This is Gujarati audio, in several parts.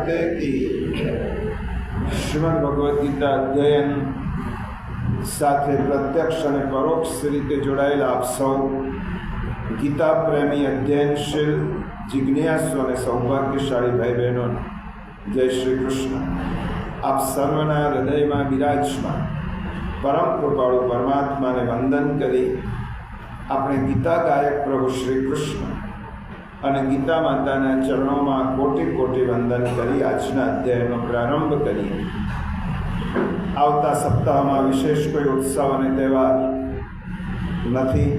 कहते हैं कि શ્રીમદ ભગવદ્ ગીતા અધ્યયન સાથે પ્રત્યક્ષ અને પરોક્ષ રીતે જોડાયેલા આપ સૌ ગીતા પ્રેમી અધ્યયનશીલ જિજ્ઞાસુ અને સૌભાગ્યશાળી ભાઈ બહેનો, જય શ્રી કૃષ્ણ. આપ સર્વના હૃદયમાં બિરાજમાન પરમ કૃપાળુ પરમાત્માને વંદન કરી આપણે ગીતા ગાયક પ્રભુ શ્રી કૃષ્ણ અને ગીતા માતાના ચરણોમાં કોટી કોટી વંદન કરી આજના અધ્યાયનો પ્રારંભ કરીએ. આવતા સપ્તાહમાં વિશેષ કોઈ ઉત્સવ અને તહેવાર નથી.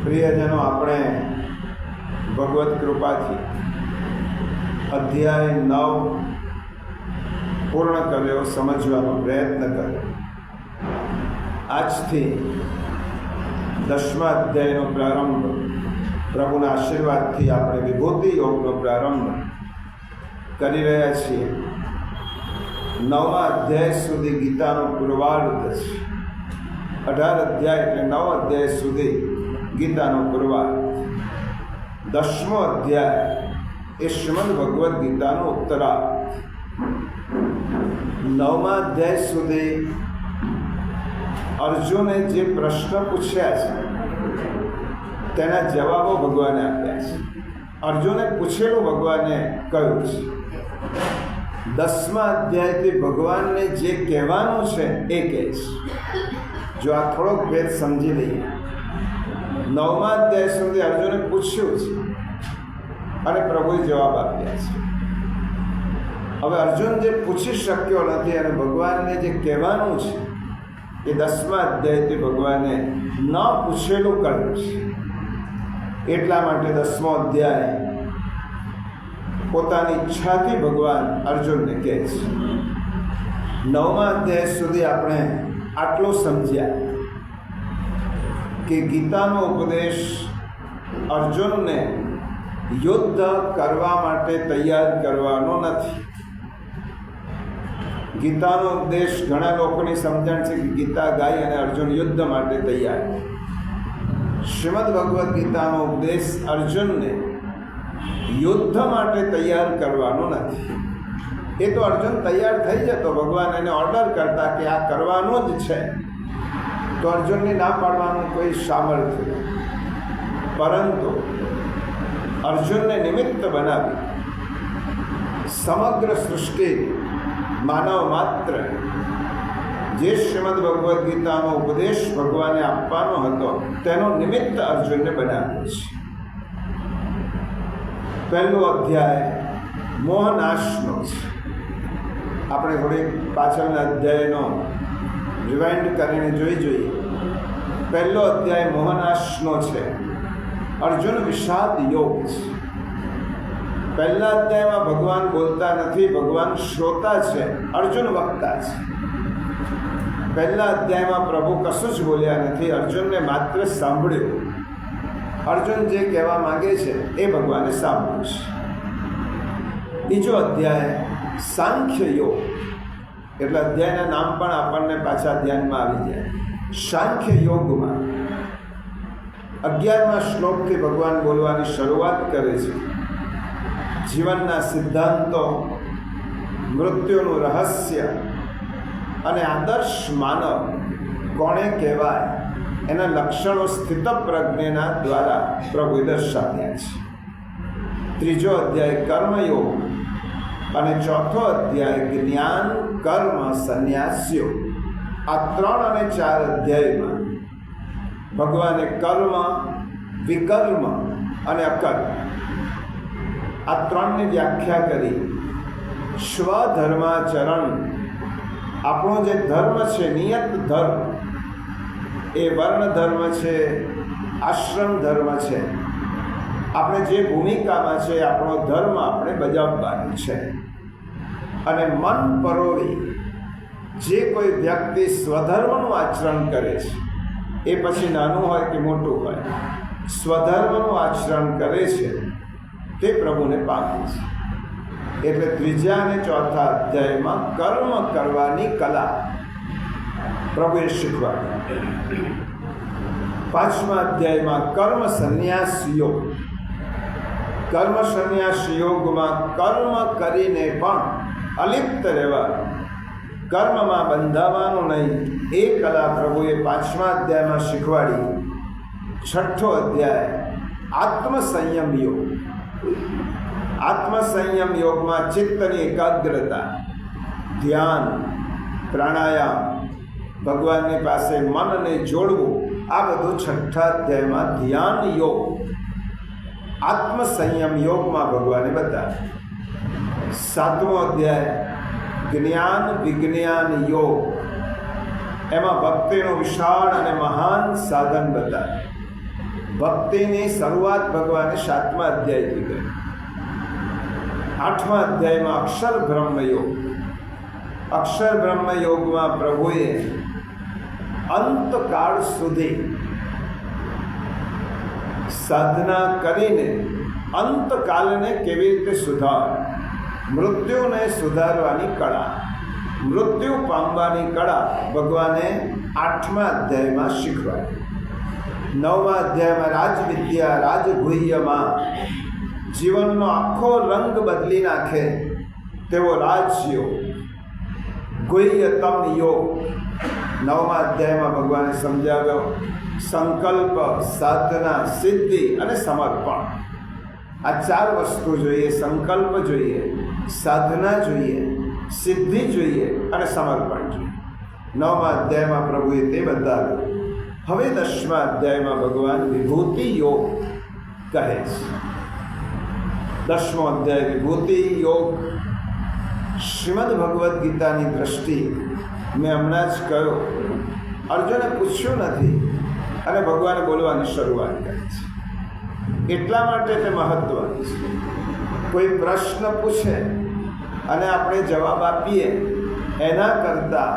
પ્રિયજનો, આપણે ભગવત કૃપાથી અધ્યાય 9 પૂર્ણ કર્યો, સમજવાનો પ્રયત્ન કર્યો. આજથી 10મા અધ્યાયનો પ્રારંભ, પ્રભુના આશીર્વાદથી આપણે વિભૂતિ યોગનો પ્રારંભ કરી રહ્યા છીએ. 9મા અધ્યાય સુધી ગીતાનો પૂર્વાર્ધ છે. 18 અધ્યાય એટલે 9 અધ્યાય સુધી ગીતાનો પૂર્વાર્ધ. 10મો અધ્યાય એ શ્રીમદ ભગવદ્ ગીતાનો ઉત્તરાર્ધ. 9મા અધ્યાય સુધી અર્જુને જે પ્રશ્ન પૂછ્યા છે તેના જવાબો ભગવાને આપ્યા છે. અર્જુને પૂછેલું ભગવાને કહ્યું છે. 10મા અધ્યાયથી ભગવાનને જે કહેવાનું છે એ કહે છે. જો આ થોડોક ભેદ સમજી લઈએ, 9મા અધ્યાય સુધી અર્જુને પૂછ્યું છે અને પ્રભુએ જવાબ આપ્યા છે. હવે અર્જુન જે પૂછી શક્યો નથી અને ભગવાનને જે કહેવાનું છે એ 10મા અધ્યાયથી ભગવાને ન પૂછેલું કહ્યું છે. એટલા માટે 10મો અધ્યાય પોતાની ઈચ્છાથી ભગવાન અર્જુનને કહે છે. 9મા અધ્યાય સુધી આપણે આટલું સમજ્યા કે ગીતાનો ઉપદેશ અર્જુનને યુદ્ધ કરવા માટે તૈયાર કરવાનો નથી. ગીતાનો ઉપદેશ ઘણા લોકોની સમજણ છે કે ગીતા ગાઈ અને અર્જુન યુદ્ધ માટે તૈયાર. શ્રીમદ ભગવદ્ ગીતાનો ઉપદેશ અર્જુનને યુદ્ધ માટે તૈયાર કરવાનો નથી. એ તો અર્જુન તૈયાર થઈ જતો, ભગવાન એને ઓર્ડર કરતા કે આ કરવાનું જ છે, તો અર્જુનને ના પાડવાનું કોઈ સામર્થ્ય. પરંતુ અર્જુનને નિમિત્ત બનાવી સમગ્ર સૃષ્ટિ માનવ માત્ર જે શ્રીમદ ભગવદ્ ગીતાનો ઉપદેશ ભગવાને આપવાનો હતો તેનો નિમિત્ત અર્જુનને બનાવ્યો છે. પહેલો અધ્યાય મોહનાશનો છે. આપણે થોડી પાછળના અધ્યાયનો રિવાઇન્ડ કરીને જોઈએ. પહેલો અધ્યાય મોહનાશનો છે. અર્જુન વિષાદ યોગ છે. પહેલા અધ્યાયમાં ભગવાન બોલતા નથી, ભગવાન શ્રોતા છે, અર્જુન વક્તા છે. પહેલા અધ્યાયમાં પ્રભુ કશું જ બોલ્યા નથી, અર્જુનને માત્ર સાંભળ્યું. અર્જુન જે કહેવા માંગે છે એ ભગવાને સાંભળ્યું છે. બીજો અધ્યાય સાંખ્ય યોગ, એટલે અધ્યાયના નામ પણ આપણને પાછા ધ્યાનમાં આવી જાય. સાંખ્ય યોગમાં 11મા શ્લોકથી ભગવાન બોલવાની શરૂઆત કરે છે. જીવનના સિદ્ધાંતો, મૃત્યુનું રહસ્ય અને આદર્શ માનવ કોણે કહેવાય એના લક્ષણો સ્થિતપ્રજ્ઞના દ્વારા પ્રભુએ દર્શાવ્યા છે. ત્રીજો અધ્યાય કર્મયોગ અને ચોથો અધ્યાય જ્ઞાન કર્મ સંન્યાસ્યો. આ 3 અને 4 અધ્યાયમાં ભગવાને કર્મ, વિકર્મ અને અકર્મ આ 3ની વ્યાખ્યા કરી. સ્વધર્માચરણ, આપણો જે ધર્મ છે, નિયત ધર્મ, એ વર્ણ ધર્મ છે, આશ્રમ ધર્મ છે. આપણે જે ભૂમિકામાં છે આપણો ધર્મ આપણે બજાવવાનો છે. અને મન પરોવી જે કોઈ વ્યક્તિ સ્વધર્મનું આચરણ કરે છે, એ પછી નાનું હોય કે મોટું હોય, સ્વધર્મનું આચરણ કરે છે તે પ્રભુને પામે છે. એટલે 3જા અને 4થા અધ્યાયમાં કર્મ કરવાની કલા પ્રભુએ શીખવાડી. 5મા અધ્યાયમાં કર્મ સંન્યાસ યોગ, કર્મ સંન્યાસ યોગમાં કર્મ કરીને પણ અલિપ્ત રહેવાનું, કર્મમાં બંધાવાનું નહીં, એ કલા પ્રભુએ 5મા અધ્યાયમાં શીખવાડી. 6ઠ્ઠો અધ્યાય આત્મસંયમ યોગ. આત્મસંયમ યોગમાં ચિત્તની એકાગ્રતા, ધ્યાન, પ્રાણાયામ, ભગવાનની પાસે મનને જોડવું, આ બધું 6ઠ્ઠા અધ્યાયમાં ધ્યાન યોગ, આત્મસંયમ યોગમાં ભગવાને બતાવ્યું. 7મો અધ્યાય જ્ઞાન વિજ્ઞાન યોગ, એમાં ભક્તિનું વિશાળ અને મહાન સાધન બતાવ્યું. ભક્તિની શરૂઆત ભગવાને 7મા અધ્યાયથી કરી. 8મા અધ્યાયમાં અક્ષર બ્રહ્મ યોગ. અક્ષર બ્રહ્મ યોગમાં પ્રભુએ અંતકાળ સુધી સાધના કરીને અંતકાલને કેવી રીતે સુધાર, મૃત્યુને સુધારવાની કળા, મૃત્યુ પામવાની કળા ભગવાને 8મા અધ્યાયમાં શીખવાડી. 9મા અધ્યાયમાં રાજવિદ્યા રાજગુહ્યમાં જીવનનો આખો રંગ બદલી નાખે તેવો રાજયોગ, ગુહ્યતમ યોગ 9મા અધ્યાયમાં ભગવાને સમજાવ્યો. સંકલ્પ, સાધના, સિદ્ધિ અને સમર્પણ, આ 4 વસ્તુ જોઈએ. સંકલ્પ જોઈએ, સાધના જોઈએ, સિદ્ધિ જોઈએ અને સમર્પણ જોઈએ. 9મા અધ્યાયમાં પ્રભુએ તે બતાવ્યું. હવે 10મા અધ્યાયમાં ભગવાન વિભૂતિ યોગ કહે છે. 10મો અધ્યાય વિભૂતિ યોગ. શ્રીમદ ભગવદ્ ગીતાની દ્રષ્ટિ મેં હમણાં જ કહ્યું, અર્જુને પૂછ્યું નથી અને ભગવાને બોલવાની શરૂઆત કરી છે. એટલા માટે તે મહત્વનું છે. કોઈ પ્રશ્ન પૂછે અને આપણે જવાબ આપીએ એના કરતાં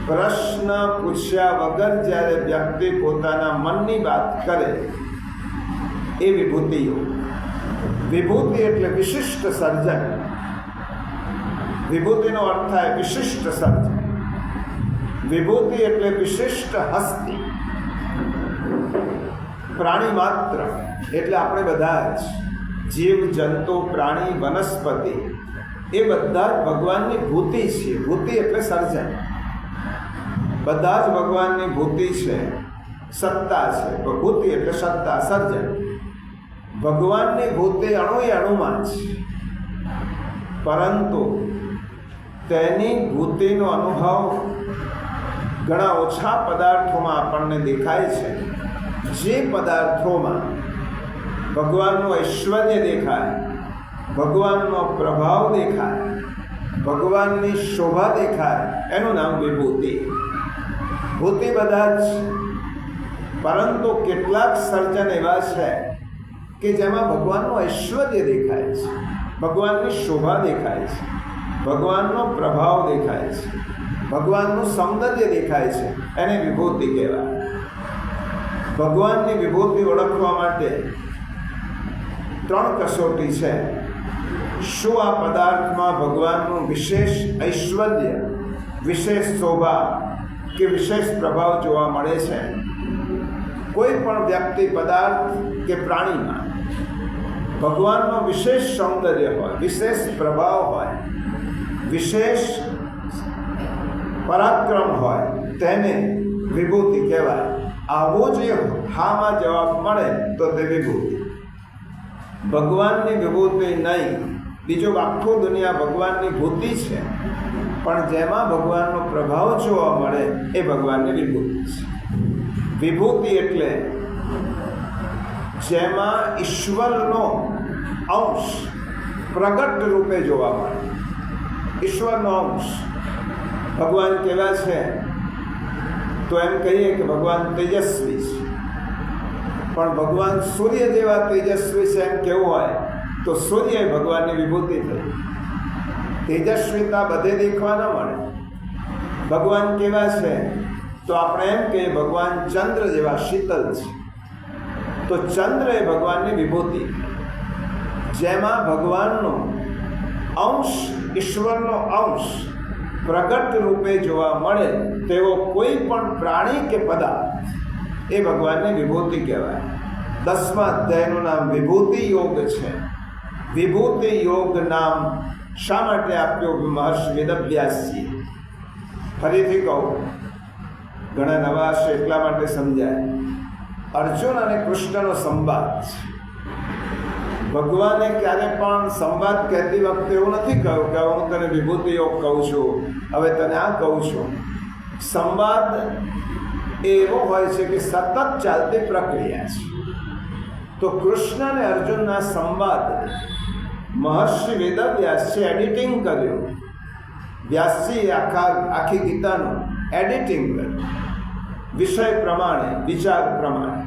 પ્રશ્ન પૂછ્યા વગર જ્યારે વ્યક્તિ પોતાના મનની વાત કરે એ વિભૂતિ યોગ. વિભૂતિ એટલે વિશિષ્ટ સર્જન. વિભૂતિનો અર્થ થાય વિશિષ્ટ સર્જન. વિભૂતિ એટલે વિશિષ્ટ હસ્તી. પ્રાણી માત્ર એટલે આપણે બધા જ જીવ, જંતુ, પ્રાણી, વનસ્પતિ એ બધા જ ભગવાનની ભૂતિ છે. ભૂતિ એટલે સર્જન. બધા જ ભગવાનની ભૂતિ છે, સત્તા છે. ભૂતિ એટલે સત્તા, સર્જન. ભગવાનની ભૂતિ અણુએ અણુમાં છે, પરંતુ તેની ભૂતિનો અનુભવ ઘણા ઓછા પદાર્થોમાં આપણને દેખાય છે. જે પદાર્થોમાં ભગવાનનું ઐશ્વર્ય દેખાય, ભગવાનનો પ્રભાવ દેખાય, ભગવાનની શોભા દેખાય, એનું નામ વિભૂતિ. ભૂતિ બધા જ, પરંતુ કેટલાક સર્જન એવા છે કે જેમાં ભગવાનનું ઐશ્વર્ય દેખાય છે, ભગવાનની શોભા દેખાય છે, ભગવાનનો પ્રભાવ દેખાય છે, ભગવાનનું સૌંદર્ય દેખાય છે, એને વિભૂતિ કહેવાય. ભગવાનની વિભૂતિ ઓળખવા માટે 3 કસોટી છે. શું આ પદાર્થમાં ભગવાનનું વિશેષ ઐશ્વર્ય, વિશેષ શોભા કે વિશેષ પ્રભાવ જોવા મળે છે? કોઈ પણ વ્યક્તિ, પદાર્થ કે પ્રાણીમાં ભગવાનનો વિશેષ સૌંદર્ય હોય, વિશેષ પ્રભાવ હોય, વિશેષ પરાક્રમ હોય, તેને વિભૂતિ કહેવાય. આવો જે હામાં જવાબ મળે તો તે વિભૂતિ. ભગવાનની વિભૂતિ નહીં, બીજું આખું દુનિયા ભગવાનની ભૂતિ છે, પણ જેમાં ભગવાનનો પ્રભાવ જોવા મળે એ ભગવાનની વિભૂતિ છે. વિભૂતિ એટલે જેમાં ઈશ્વરનો અંશ પ્રગટ રૂપે જોવા મળે. ઈશ્વરનો અંશ. ભગવાન કેવા છે? તો એમ કહીએ કે ભગવાન તેજસ્વી છે, પણ ભગવાન સૂર્ય જેવા તેજસ્વી છે એમ કેવું હોય તો સૂર્ય એ ભગવાનની વિભૂતિ થઈ. તેજસ્વીતા બધે દેખવા ન મળે. ભગવાન કેવા છે તો આપણે એમ કહીએ ભગવાન ચંદ્ર જેવા શીતલ છે, તો ચંદ્ર એ ભગવાનની વિભૂતિ. જેમાં ભગવાનનો અંશ, ઈશ્વરનો અંશ પ્રગટ રૂપે જોવા મળે તેવો કોઈ પણ પ્રાણી કે પદાર્થ એ ભગવાનની વિભૂતિ કહેવાય. 10મા અધ્યાયનું નામ વિભૂતિ યોગ છે. વિભૂતિ યોગ નામ શા માટે આપ્યું મહર્ષિ વેદવ્યાસજીએ? ફરીથી કહું, ઘણા નવા હશે એટલા માટે સમજાય. અર્જુન અને કૃષ્ણનો સંવાદ છે. ભગવાને ક્યારે પણ સંવાદ કહેતી વખતે એવું નથી કહ્યું કે હું તને વિભૂતિ યોગ કહું છું, હવે તને આ કહું છું. સંવાદ એવો હોય છે કે સતત ચાલતી પ્રક્રિયા છે. તો કૃષ્ણ અને અર્જુનના સંવાદ મહર્ષિ વેદવ્યાસે એડિટિંગ કર્યું. વ્યાસજી આખી ગીતાનું એડિટિંગ કર્યું વિષય પ્રમાણે, વિચાર પ્રમાણે.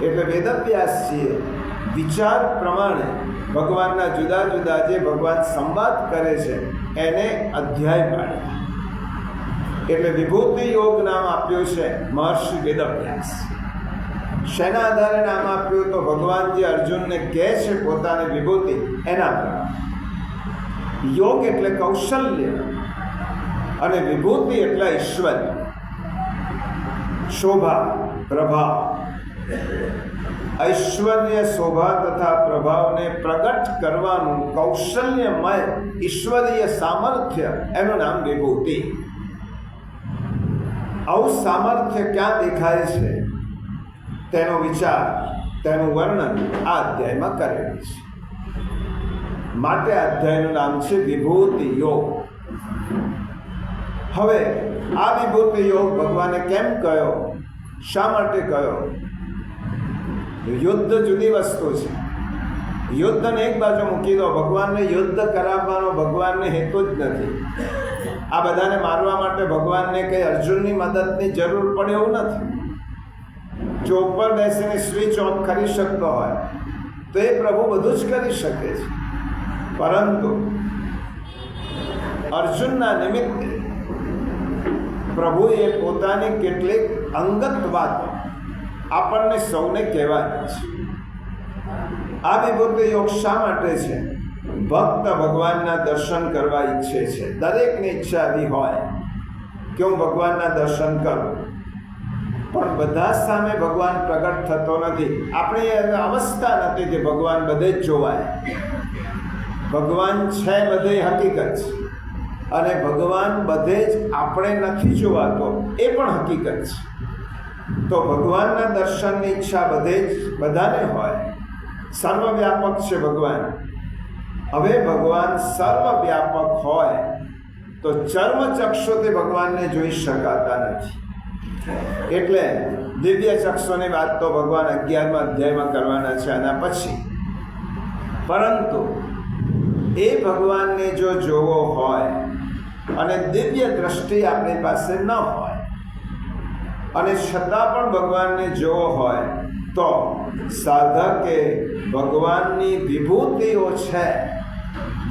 એટલે વેદવ્યાસજીએ વિચાર પ્રમાણે ભગવાનના જુદા જુદા જે ભગવાન સંવાદ કરે છે એને અધ્યાય પાડ્યા. એટલે વિભૂતિ યોગ નામ આપ્યું છે મહર્ષિ વેદવ્યાસ. શેના આધારે નામ આપ્યું? તો ભગવાન જે અર્જુનને કહે છે પોતાની વિભૂતિ એના પ્રમાણે. યોગ એટલે કૌશલ્ય અને વિભૂતિ એટલે ઐશ્વર્ય, શોભા, પ્રભાવ. ઐશ્વર્ય, શોભા તથા પ્રભાવને પ્રગટ કરવાનું કૌશલ્યમય ઈશ્વરીય સામર્થ્ય, એનું નામ વિભૂતિ. આવું સામર્થ્ય ક્યાં દેખાય છે તેનો વિચાર, તેનું વર્ણન આ અધ્યાયમાં કરેલું છે. માટે અધ્યાયનું નામ છે વિભૂતિ યોગ. હવે આ વિભૂતિ યોગ ભગવાને કેમ કહ્યો, શા માટે કહ્યો? યુદ્ધ જુદી વસ્તુ છે. યુદ્ધને એક બાજુ મૂકી દો, ભગવાનને યુદ્ધ કરાવવાનો ભગવાનને હેતુ જ નથી. આ બધાને મારવા માટે ભગવાનને કંઈ અર્જુનની મદદની જરૂર પડે એવું નથી. જો ઉપર બેસીને સ્વિચ ઓફ કરી શકતો હોય તો એ પ્રભુ બધું જ કરી શકે છે. પરંતુ અર્જુનના નિમિત્તે પ્રભુએ પોતાની કેટલીક અંગત વાતો આપણને સૌને કહેવાની છે. આ વિભૂતિ યોગ શા માટે છે? ભક્ત ભગવાનના દર્શન કરવા ઈચ્છે છે. દરેકની ઈચ્છા એવી હોય કે હું ભગવાનના દર્શન કરું, પણ બધા સામે ભગવાન પ્રગટ થતો નથી. આપણી અવસ્થા નથી કે ભગવાન બધે જ જોવાય. ભગવાન છે બધે હકીકત છે, અને ભગવાન બધે જ આપણે નથી જોવાતો એ પણ હકીકત છે. તો ભગવાનના દર્શનની ઈચ્છા બધે જ બધાને હોય. સર્વવ્યાપક છે ભગવાન. હવે ભગવાન સર્વવ્યાપક હોય તો ચર્મચક્ષુથી ભગવાનને જોઈ શકાતા નથી. એટલે દિવ્ય ચક્ષુની વાત તો ભગવાન 11મા અધ્યાયમાં કરવાના છે આના પછી. પરંતુ એ ભગવાનને જો જોવો હોય અને દિવ્ય દ્રષ્ટિ આપણી પાસે ન હોય અને છતાં પણ ભગવાનને જોવો હોય તો સાધકે ભગવાનની વિભૂતિઓ છે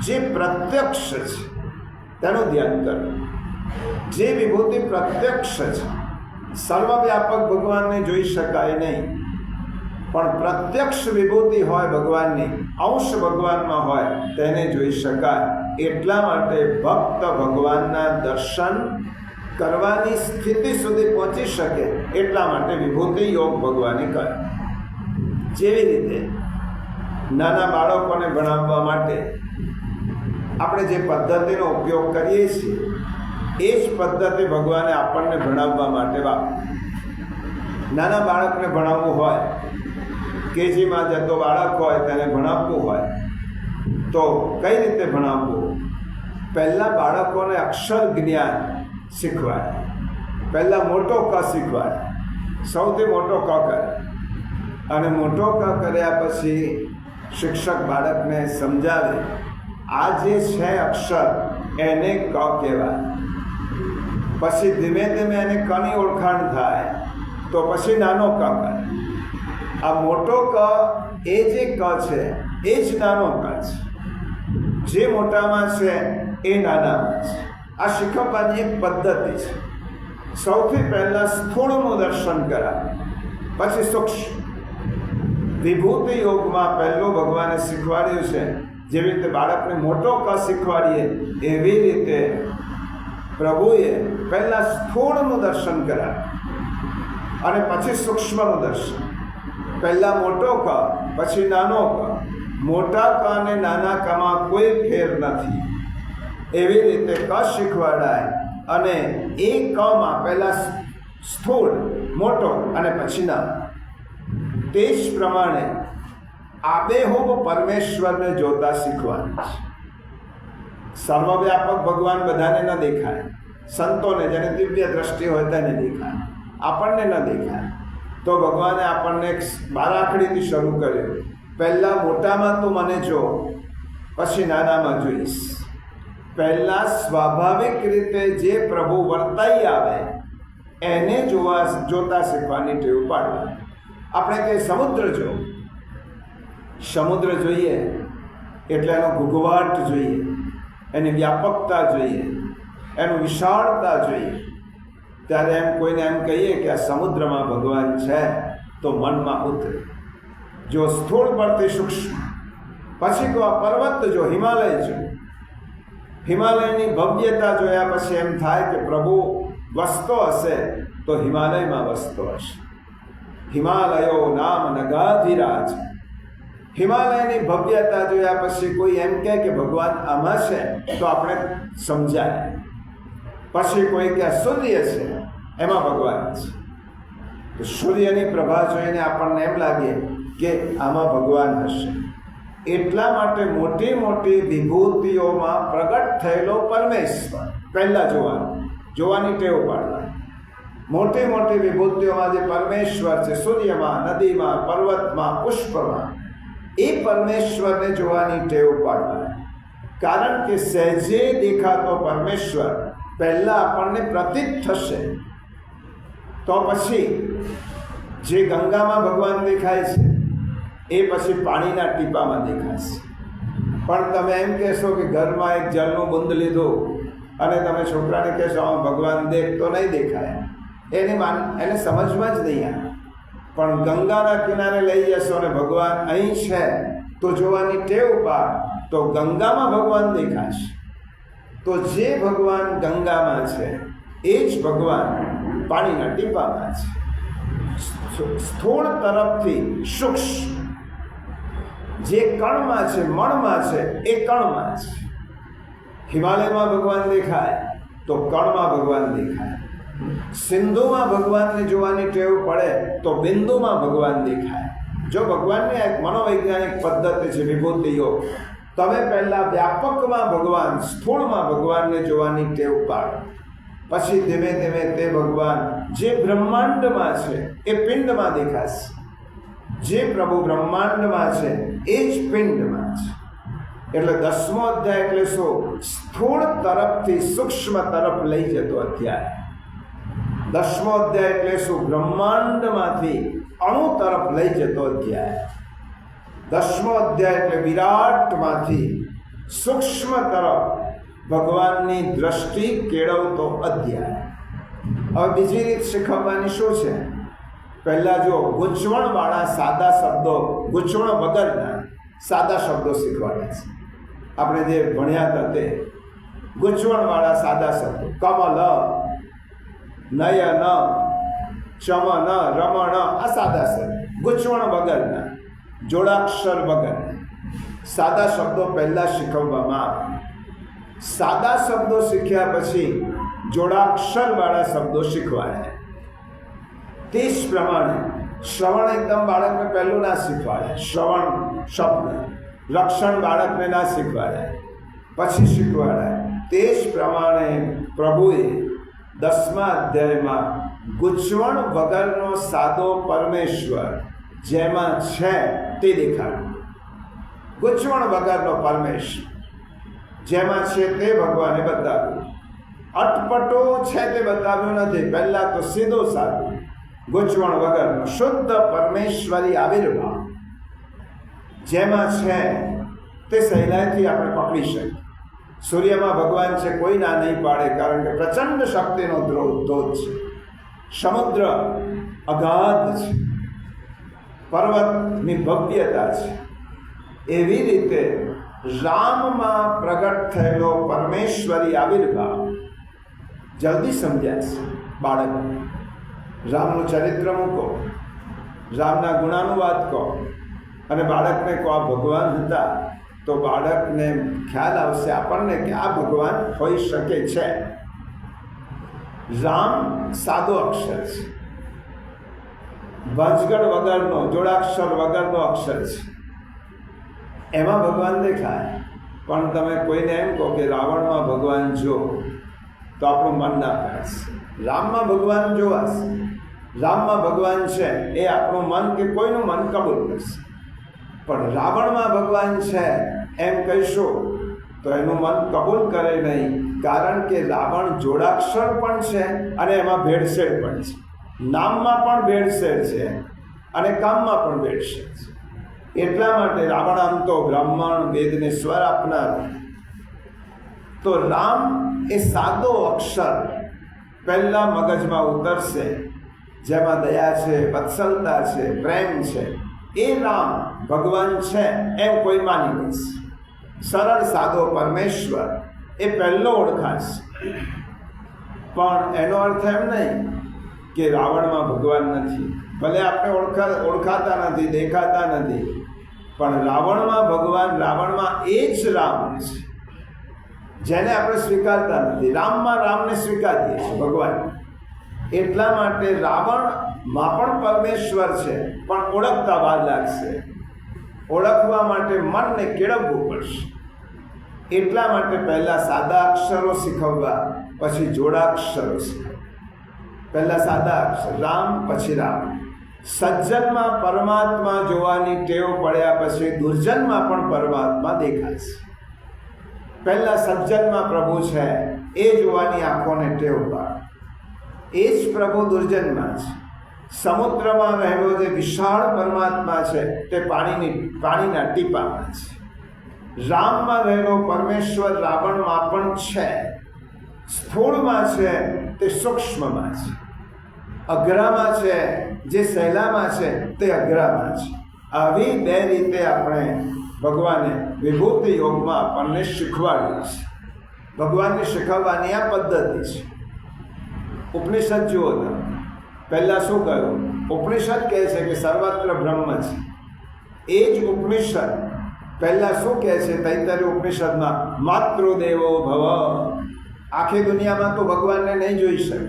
જે પ્રત્યક્ષ છે તેનું ધ્યાન કરવું. જે વિભૂતિ પ્રત્યક્ષ છે, સર્વવ્યાપક ભગવાનને જોઈ શકાય નહીં, પણ પ્રત્યક્ષ વિભૂતિ હોય ભગવાનની, અંશ ભગવાનમાં હોય તેને જોઈ શકાય. એટલા માટે ભક્ત ભગવાનના દર્શન કરવાની સ્થિતિ સુધી પહોંચી શકે એટલા માટે વિભૂતિ યોગ ભગવાને કર્યો. જેવી રીતે નાના બાળકોને ભણાવવા માટે આપણે જે પદ્ધતિનો ઉપયોગ કરીએ છીએ એ જ પદ્ધતિ ભગવાને આપણને ભણાવવા માટે વાપરી. નાના બાળકને ભણાવવું હોય, કેજીમાં જતો બાળક હોય તેને ભણાવવું હોય તો કઈ રીતે ભણાવવું? પહેલાં બાળકોને અક્ષર જ્ઞાન શીખવાડે. પહેલાં મોટો ક શીખવાડે, સૌથી મોટો ક કરે, અને મોટો ક કર્યા પછી શિક્ષક બાળકને સમજાવે આ જે છે અક્ષર એને ક કહેવાય. પછી ધીમે ધીમે એને કની ઓળખાણ થાય તો પછી નાનો ક કરે. આ મોટો ક એ જે ક છે એ જ નાનો ક છે. જે મોટામાં છે એ નાનામાં છે. આ શીખવવાની એક પદ્ધતિ છે. સૌથી પહેલાં સ્થૂળનું દર્શન કરાવે, પછી સૂક્ષ્મ. વિભૂતિ યોગમાં પહેલું ભગવાને શીખવાડ્યું છે જેવી રીતે બાળકને મોટો ક શીખવાડીએ એવી રીતે પ્રભુએ પહેલાં સ્થૂળનું દર્શન કરાવે અને પછી સૂક્ષ્મનું દર્શન. પહેલાં મોટો ક, પછી નાનો ક, મોટા ક અને નાના કમાં કોઈ ફેર નથી. એવી રીતે ક શીખવાડાય અને એ કમાં પહેલા સ્થૂળ મોટો અને પછી ના. તે જ પ્રમાણે આબેહૂબ પરમેશ્વરને જોતા શીખવાનું છે. સર્વવ્યાપક ભગવાન બધાને ન દેખાય. સંતોને જેને દિવ્ય દ્રષ્ટિ હોય તેને દેખાય, આપણને ન દેખાય. તો ભગવાને આપણને એક બારાખડીથી શરૂ કર્યું. પહેલાં મોટામાં તું મને જો, પછી નાનામાં જોઈશ. પહેલાં સ્વાભાવિક રીતે જે પ્રભુ વર્તાઈ આવે એને જોતા શીખવાની ટેવ પાડવાની. આપણે કંઈ સમુદ્ર જો, સમુદ્ર જોઈએ એટલે એનો ઘૂઘવાટ જોઈએ, એની વ્યાપકતા જોઈએ, એનું વિશાળતા જોઈએ. ત્યારે એમ કોઈને એમ કહીએ કે આ સમુદ્રમાં ભગવાન છે તો મનમાં ઉતરે. જો સ્થૂળ પરથી સૂક્ષ્મ, પછી તો આ પર્વત જો, હિમાલય જો, હિમાલયની ભવ્યતા જોયા પછી એમ થાય કે પ્રભુ વસતો હશે તો હિમાલયમાં વસતો હશે. હિમાલયો નામ નગાધિરાજ. હિમાલયની ભવ્યતા જોયા પછી કોઈ એમ કહે કે ભગવાન આમાં છે તો આપણે સમજાય. પછી કોઈ કે સૂર્ય છે એમાં ભગવાન છે, તો સૂર્યની પ્રભા જોઈને આપણને એમ લાગે કે આમાં ભગવાન હશે. એટલા માટે મોટી મોટી વિભૂતિઓમાં પ્રગટ થયેલો પરમેશ્વર પહેલાં જોવાની ટેવ પાડવાની. મોટી મોટી વિભૂતિઓમાં જે પરમેશ્વર છે, સૂર્યમાં, નદીમાં, પર્વતમાં, પુષ્પમાં, એ પરમેશ્વરને જોવાની ટેવ પાડવાની. કારણ કે સહેજે દેખાતો પરમેશ્વર પહેલાં આપણને પ્રતીત થશે, તો પછી જે ગંગામાં ભગવાન દેખાય છે એ પછી પાણીના ટીપામાં દેખાશે. પણ તમે એમ કહેશો કે ઘરમાં એક જળનું બુંદ લીધું અને તમે છોકરાને કહેશો ભગવાન દેખ, તો નહીં દેખાય. એને સમજમાં જ નહીં આવે. પણ ગંગાના કિનારે લઈ જશો અને ભગવાન અહીં છે તો જોવાની ટેવ પાડ, તો ગંગામાં ભગવાન દેખાશે. તો જે ભગવાન ગંગામાં છે એ જ ભગવાન પાણીના ટીપામાં છે. સ્થૂળ તરફથી સૂક્ષ્મ જે કણમાં છે, મણમાં છે, એ કણમાં છે. હિમાલયમાં ભગવાન દેખાય તો કણમાં ભગવાન દેખાય. સિંધુમાં ભગવાનને જોવાની ટેવ પડે તો બિંદુમાં ભગવાન દેખાય. જો ભગવાનની એક મનોવૈજ્ઞાનિક પદ્ધતિ છે વિભૂતિઓ. તમે પહેલાં વ્યાપકમાં ભગવાન, સ્થૂળમાં ભગવાનને જોવાની ટેવ પાડો. પછી ધીમે ધીમે તે ભગવાન જે બ્રહ્માંડમાં છે એ પિંડમાં દેખાશે. જે પ્રભુ બ્રહ્માંડમાં છે એ જ પિંડમાં છે. એટલે 10મો અધ્યાય એટલે શું? સ્થૂળ તરફથી સૂક્ષ્મ તરફ લઈ જતો અધ્યાય. 10મો અધ્યાય એટલે શું? બ્રહ્માંડમાંથી અણુ તરફ લઈ જતો અધ્યાય. 10મો અધ્યાય એટલે વિરાટમાંથી સૂક્ષ્મ તરફ ભગવાનની દ્રષ્ટિ કેળવતો અધ્યાય. હવે બીજી રીત શીખવવાની શું છે? પહેલાં જો ગૂંચવણવાળા સાદા શબ્દો, ગૂંચવણ વગરના સાદા શબ્દો શીખવાડ્યા છે. આપણે જે ભણ્યા હતા તે ગૂંચવણવાળા સાદા શબ્દો. કમલ, નયન, ચમન, રમણ, આ સાદા શબ્દ. ગૂંચવણ વગરના, જોડાક્ષર વગરના સાદા શબ્દો પહેલાં શીખવવામાં આવે. સાદા શબ્દો શીખ્યા પછી જોડાક્ષરવાળા શબ્દો શીખવાડ્યા. તે જ પ્રમાણે શ્રવણ એકદમ બાળકને પહેલું ના શીખવાડે. શ્રવણ શબ્દ લક્ષણ બાળકને ના શીખવાડે, પછી શીખવાડાય. તે જ પ્રમાણે પ્રભુએ 10મા અધ્યાયમાં ગૂંચવણ વગરનો સાદો પરમેશ્વર જેમાં છે તે દેખાડ્યું. ગૂંચવણ વગરનો પરમેશ્વર જેમાં છે તે ભગવાને બતાવ્યું. અટપટો છે તે બતાવ્યું નથી. પહેલાં તો સીધો સાદો ગૂંચવણ વગરનો શુદ્ધ પરમેશ્વરી આવિર્ભાવ જેમાં છે તે સહેલાઈથી આપણે પકડી શકીએ. સૂર્યમાં ભગવાન છે કોઈ ના નહીં પાડે, કારણ કે પ્રચંડ શક્તિનો ધોધ છે. સમુદ્ર અગાધ છે, પર્વતની ભવ્યતા છે. એવી રીતે રામમાં પ્રગટ થયેલો પરમેશ્વરી આવિર્ભાવ જલ્દી સમજાશે બાળકને. રામનું ચરિત્ર મૂકો, રામના ગુણાનુવાદ કહો, અને બાળકને કહો આ ભગવાન હતા, તો બાળકને ખ્યાલ આવશે આપણને કે આ ભગવાન હોઈ શકે છે. રામ સાદો અક્ષર છે, ભજગડ વગરનો, જોડાક્ષર વગરનો અક્ષર છે. એમાં ભગવાન દેખાય. પણ તમે કોઈને એમ કહો કે રાવણમાં ભગવાન જો, તો આપણું મન ના પાડશે. રામમાં ભગવાન જોવાશે, રામમાં ભગવાન છે એ આપણું મન કે કોઈનું મન કબૂલ કરશે. પણ રાવણમાં ભગવાન છે એમ કહીશું તો એનું મન કબૂલ કરે નહીં, કારણ કે રાવણ જોડાક્ષર પણ છે અને એમાં ભેળસેળ પણ છે. નામમાં પણ ભેળસેળ છે અને કામમાં પણ ભેળસેળ છે. એટલા માટે રાવણ આમ તો બ્રાહ્મણ વેદને સ્વર આપનાર, તો રામ એ સાદો અક્ષર પહેલા મગજમાં ઉતરશે, જેમાં દયા છે, વત્સલતા છે, પ્રેમ છે. એ રામ ભગવાન છે એમ કોઈ માની લેશે. સરળ સાદો પરમેશ્વર એ પહેલો ઓળખાશે. પણ એનો અર્થ એમ નહીં કે રાવણમાં ભગવાન નથી. ભલે આપણે ઓળખાતા નથી, દેખાતા નથી, પણ રાવણમાં ભગવાન, રાવણમાં એ જ રામ છે જેને આપણે સ્વીકારતા નથી. રામમાં રામને સ્વીકારીએ છીએ, ભગવાન. એટલા માટે રાવણમાં પણ પરમેશ્વર છે, પણ ઓળખતા વાર લાગશે. ઓળખવા માટે મનને કેળવવું પડશે. એટલા માટે પહેલાં સાદા અક્ષરો શીખવવા, પછી જોડાક્ષરો શીખવવા. પહેલાં સાદા અક્ષર રામ, પછી રામ. સજ્જનમાં પરમાત્મા જોવાની ટેવ પડ્યા પછી દુર્જનમાં પણ પરમાત્મા દેખાશે. પહેલાં સજ્જનમાં પ્રભુ છે એ જોવાની આંખોને ટેવ પાડો. એ જ પ્રભુ દુર્જનમાં છે. સમુદ્રમાં રહેલો જે વિશાળ પરમાત્મા છે તે પાણીના ટીપામાં છે. રામમાં રહેલો પરમેશ્વર રાવણમાં પણ છે. સ્થૂળમાં છે તે સૂક્ષ્મમાં છે. અઘરામાં છે જે સહેલામાં છે તે અઘરામાં છે. આવી બે રીતે આપણે ભગવાને વિભૂતિ યોગમાં આપણને શીખવાડ્યું છે. ભગવાનને શીખવવાની આ પદ્ધતિ છે. ઉપનિષદ જુઓ તમે, પહેલાં શું કહ્યું? ઉપનિષદ કહે છે કે સર્વત્ર બ્રહ્મ છે. એ જ ઉપનિષદ પહેલાં શું કહે છે? તૈત્તરીય ઉપનિષદમાં માતૃદેવો ભવ. આખી દુનિયામાં તો ભગવાનને નહીં જોઈ શકે.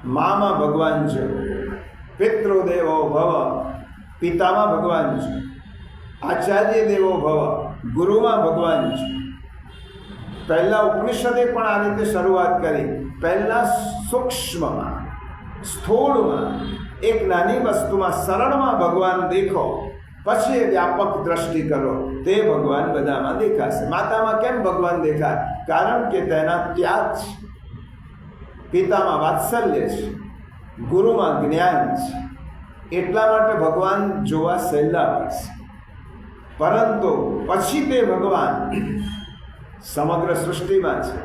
મામાં ભગવાન છે, પિતૃદેવો ભવ, પિતામાં ભગવાન છે, આચાર્ય દેવો ભવ, ગુરુમાં ભગવાન છે. પહેલાં ઉપનિષદે પણ આ રીતે શરૂઆત કરી. પહેલાં સૂક્ષ્મમાં, સ્થૂળમાં, એક નાની વસ્તુમાં, સરળમાં ભગવાન દેખો, પછી એ વ્યાપક દ્રષ્ટિ કરો, તે ભગવાન બધામાં દેખાશે. માતામાં કેમ ભગવાન દેખાય? કારણ કે તેના ત્યાગ છે. પિતામાં વાત્સલ્ય છે, ગુરુમાં જ્ઞાન છે. એટલા માટે ભગવાન જોવા સહેલા પડશે. પરંતુ પછી તે ભગવાન સમગ્ર સૃષ્ટિમાં છે.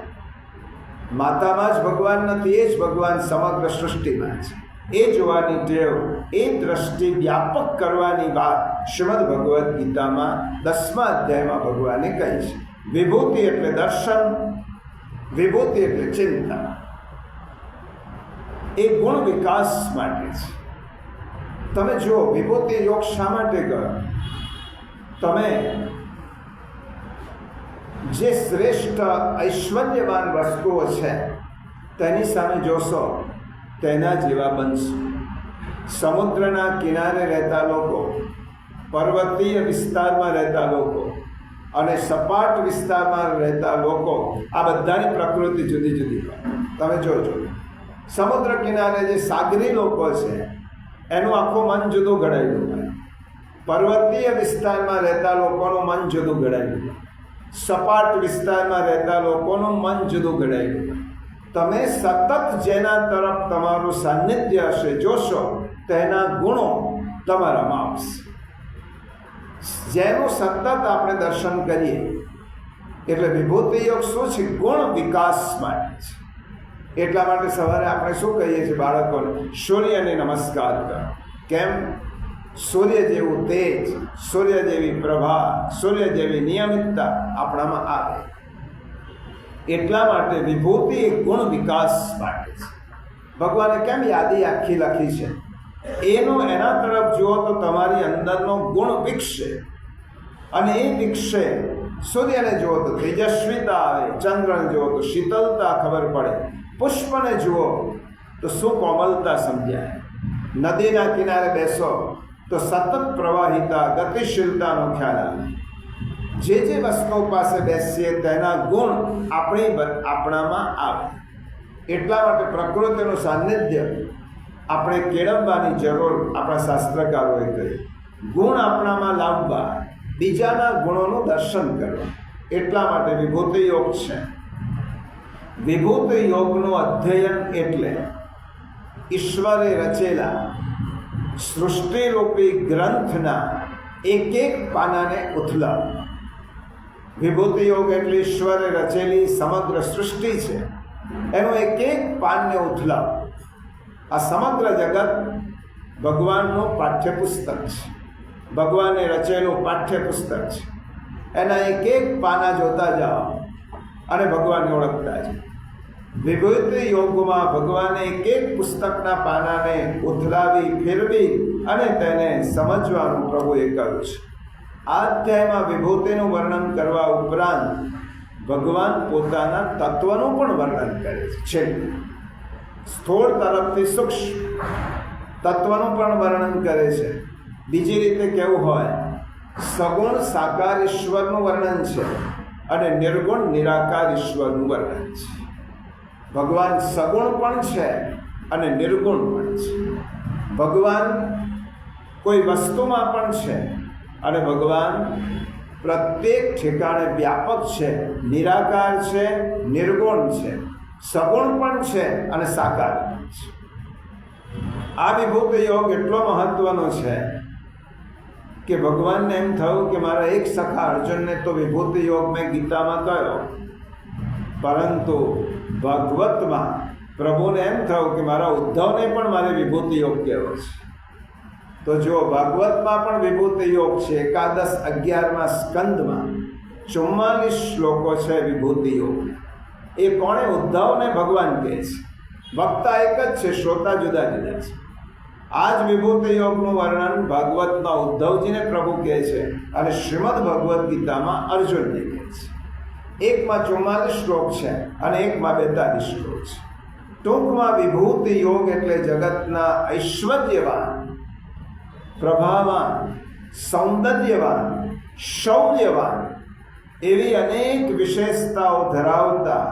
માતામાં જ ભગવાન નથી, એ જ ભગવાન સમગ્ર સૃષ્ટિમાં છે. એ જોવાની ટેવ, એ દ્રષ્ટિ વ્યાપક કરવાની વાત શ્રીમદ ભગવદ્ ગીતામાં 10મા અધ્યાયમાં ભગવાને કહી છે. વિભૂતિ એટલે દર્શન, વિભૂતિ એટલે ચિંતા. એ ગુણ વિકાસ માટે છે. તમે જુઓ, વિભૂતિ યોગ શા માટે કરો? તમે જે શ્રેષ્ઠ ઐશ્વર્યવાન વસ્તુઓ છે તેની સામે જોશો, તેના જેવા બનશો. સમુદ્રના કિનારે રહેતા લોકો, પર્વતીય વિસ્તારમાં રહેતા લોકો અને સપાટ વિસ્તારમાં રહેતા લોકો, આ બધાની પ્રકૃતિ જુદી જુદી હોય. તમે જોજો, સમુદ્ર કિનારે જે સાગરી લોકો છે એનું આખું મન જુદું ઘડાયેલું હોય. પર્વતીય વિસ્તારમાં રહેતા લોકોનું મન જુદું ઘડાયેલું હોય. સપાટ વિસ્તારમાં રહેતા લોકોનું મન જુદું ઘડાયેલું હોય. તમે સતત જેના તરફ તમારું સાનિધ્ય હશે, જોશો, તેના ગુણો તમારામાં આવશે. જેનું સતત આપણે દર્શન કરીએ. એટલે વિભૂતિ યોગ શું છે? ગુણ વિકાસ માટે છે. એટલા માટે સવારે આપણે શું કહીએ છીએ બાળકોને? સૂર્યને નમસ્કાર કરો. કેમ? સૂર્ય જેવું તેજ, સૂર્ય જેવી પ્રભા, સૂર્ય જેવી નિયમિતતા આપણામાં આવે. એટલા માટે વિભૂતિ એ ગુણ વિકાસ માટે છે. ભગવાને કેમ યાદી આખી લખી છે? એના તરફ જુઓ તો તમારી અંદરનો ગુણ વિકસે, અને એ વિકસે. સૂર્યને જુઓ તો તેજસ્વીતા આવે, ચંદ્રને જુઓ તો શીતળતા ખબર પડે, પુષ્પને જુઓ તો શું કોમલતા સમજાય, નદીના કિનારે બેસો તો સતત પ્રવાહિતા, ગતિશીલતાનો ખ્યાલ આવે. જે વસ્તુ પાસે બેસીએ તેના ગુણ આપણામાં આવે. એટલા માટે પ્રકૃતિનું સાનિધ્ય આપણે કેળવવાની જરૂર આપણા શાસ્ત્રકારોએ કહી. ગુણ આપણામાં લાવવા, બીજાના ગુણોનું દર્શન કરવા. એટલા માટે વિભૂતિ યોગ છે. વિભૂતિ યોગનું અધ્યયન એટલે ઈશ્વરે રચેલા સૃષ્ટિરૂપી ગ્રંથના એક એક પાનાને ઉથલાવવા. વિભૂતિ યોગ એટલે ઈશ્વરે રચેલી સમગ્ર સૃષ્ટિ છે, એનું એક એક પાનને ઉથલાવવું. આ સમગ્ર જગત ભગવાનનું પાઠ્યપુસ્તક છે, ભગવાને રચેલું પાઠ્યપુસ્તક છે. એના એક એક પાના જોતા જાઓ અને ભગવાનને ઓળખતા જાઓ. વિભૂતિ યોગમાં ભગવાને એક એક પુસ્તકના પાનાને ઉથલાવી, ફેરવી અને તેને સમજવાનું પ્રભુએ કહ્યું છે. આ અધ્યાયમાં વિભૂતિનું વર્ણન કરવા ઉપરાંત ભગવાન પોતાના તત્વનું પણ વર્ણન કરે છે. સ્થૂળ તરફથી સૂક્ષ્મ તત્વનું પણ વર્ણન કરે છે. બીજી રીતે કેવું હોય, સગુણ સાકાર ઈશ્વરનું વર્ણન છે અને નિર્ગુણ નિરાકાર ઈશ્વરનું વર્ણન છે. ભગવાન સગુણ પણ છે અને નિર્ગુણ પણ છે. ભગવાન કોઈ વસ્તુમાં પણ છે અને ભગવાન પ્રત્યેક ઠેકાણે વ્યાપક છે, નિરાકાર છે, નિર્ગુણ છે, સગુણ પણ છે અને સાકાર પણ છે. આ વિભૂતિ યોગ એટલો મહત્વનો છે કે ભગવાનને એમ થયું કે મારા એક સખા અર્જુનને તો વિભૂતિ યોગ મેં ગીતામાં કહ્યો, પરંતુ ભાગવતમાં પ્રભુને એમ થયું કે મારા ઉદ્ધવને પણ મારે વિભૂતિ યોગ કહેવો છે. તો જો ભાગવતમાં પણ વિભૂતિ યોગ છે. 11 સ્કંદમાં 44 શ્લોકો છે વિભૂતિ યોગ. એ કોણે? ઉદ્ધવને ભગવાન કહે છે. વક્તા એક જ છે, શ્રોતા જુદા જુદા છે. આ જ વિભૂતિ યોગનું વર્ણન ભાગવતમાં ઉદ્ધવજીને પ્રભુ કહે છે અને શ્રીમદ ભગવદ્ ગીતામાં અર્જુનને કહે છે. એકમાં 44 શ્લોક છે અને એકમાં 42 શ્લોક છે. ટૂંકમાં વિભૂતિ યોગ એટલે જગતના ઐશ્વર્યવાન, પ્રભાવાન, સૌંદર્યવાન, શૌર્યવાન એવી અનેક વિશેષતાઓ ધરાવતા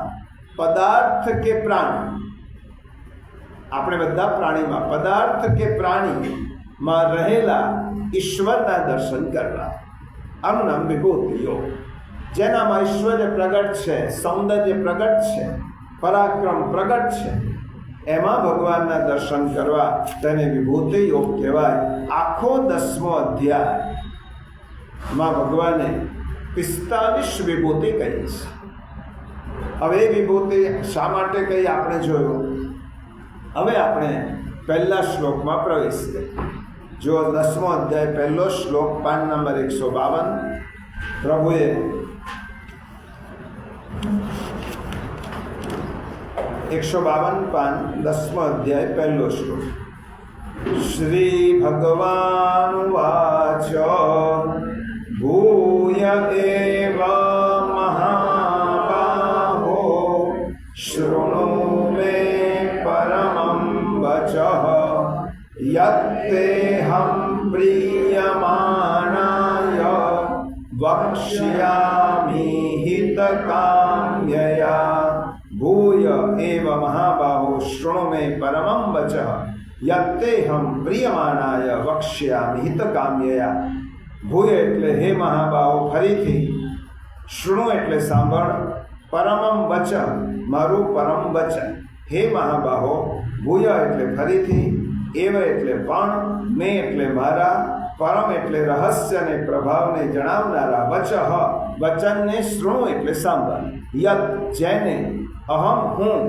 પદાર્થ કે પ્રાણી. આપણે બધા પ્રાણીમાં પદાર્થ કે પ્રાણીમાં રહેલા ઈશ્વરના દર્શન કરવા. આનું નામ વિભૂતિ યોગ. જેનામાં ઐશ્વર્ય પ્રગટ છે, સૌંદર્ય પ્રગટ છે, પરાક્રમ પ્રગટ છે, એમાં ભગવાનના દર્શન કરવા તેને વિભૂતિ યોગ કહેવાય. આખો 10મો અધ્યાયમાં ભગવાને 45 વિભૂતિ કહી છે. હવે એ વિભૂતિ શા માટે કહી આપણે જોયું. હવે આપણે પહેલા શ્લોકમાં પ્રવેશ કરીએ. જો 10મો અધ્યાય પહેલો શ્લોક, પાન નંબર 152. પ્રભુએ 152 પાન, 10મો અધ્યાય પહેલો શ્લોક. શ્રી ભગવાન વાચ ભૂય એવ મહાબાહો શૃણુ મે પરમં વચઃ યત્તેહં પ્રીયમાણાય વક્ષ્યામિ હિતકામ્યયા. ભૂય એવ મહાબાહો શૃણુ મે પરમં વચઃ યત્તેહં પ્રીયમાણાય વક્ષ્યામિ હિતકામ્યયા. ભૂય એટલે હે મહાબાહો ફરીથી, શૃણુ એટલે સાંભળ, પરમં વચન મારું પરમ વચન. હે મહાબાહો, ભૂય એટલે ફરીથી, એવ એટલે પણ, મે એટલે મારા, પરમ એટલે રહસ્ય અને પ્રભાવને જણાવનારા, વચઃ વચનને, શૃણુ એટલે સાંભળ, યત જેને, અહમ હું,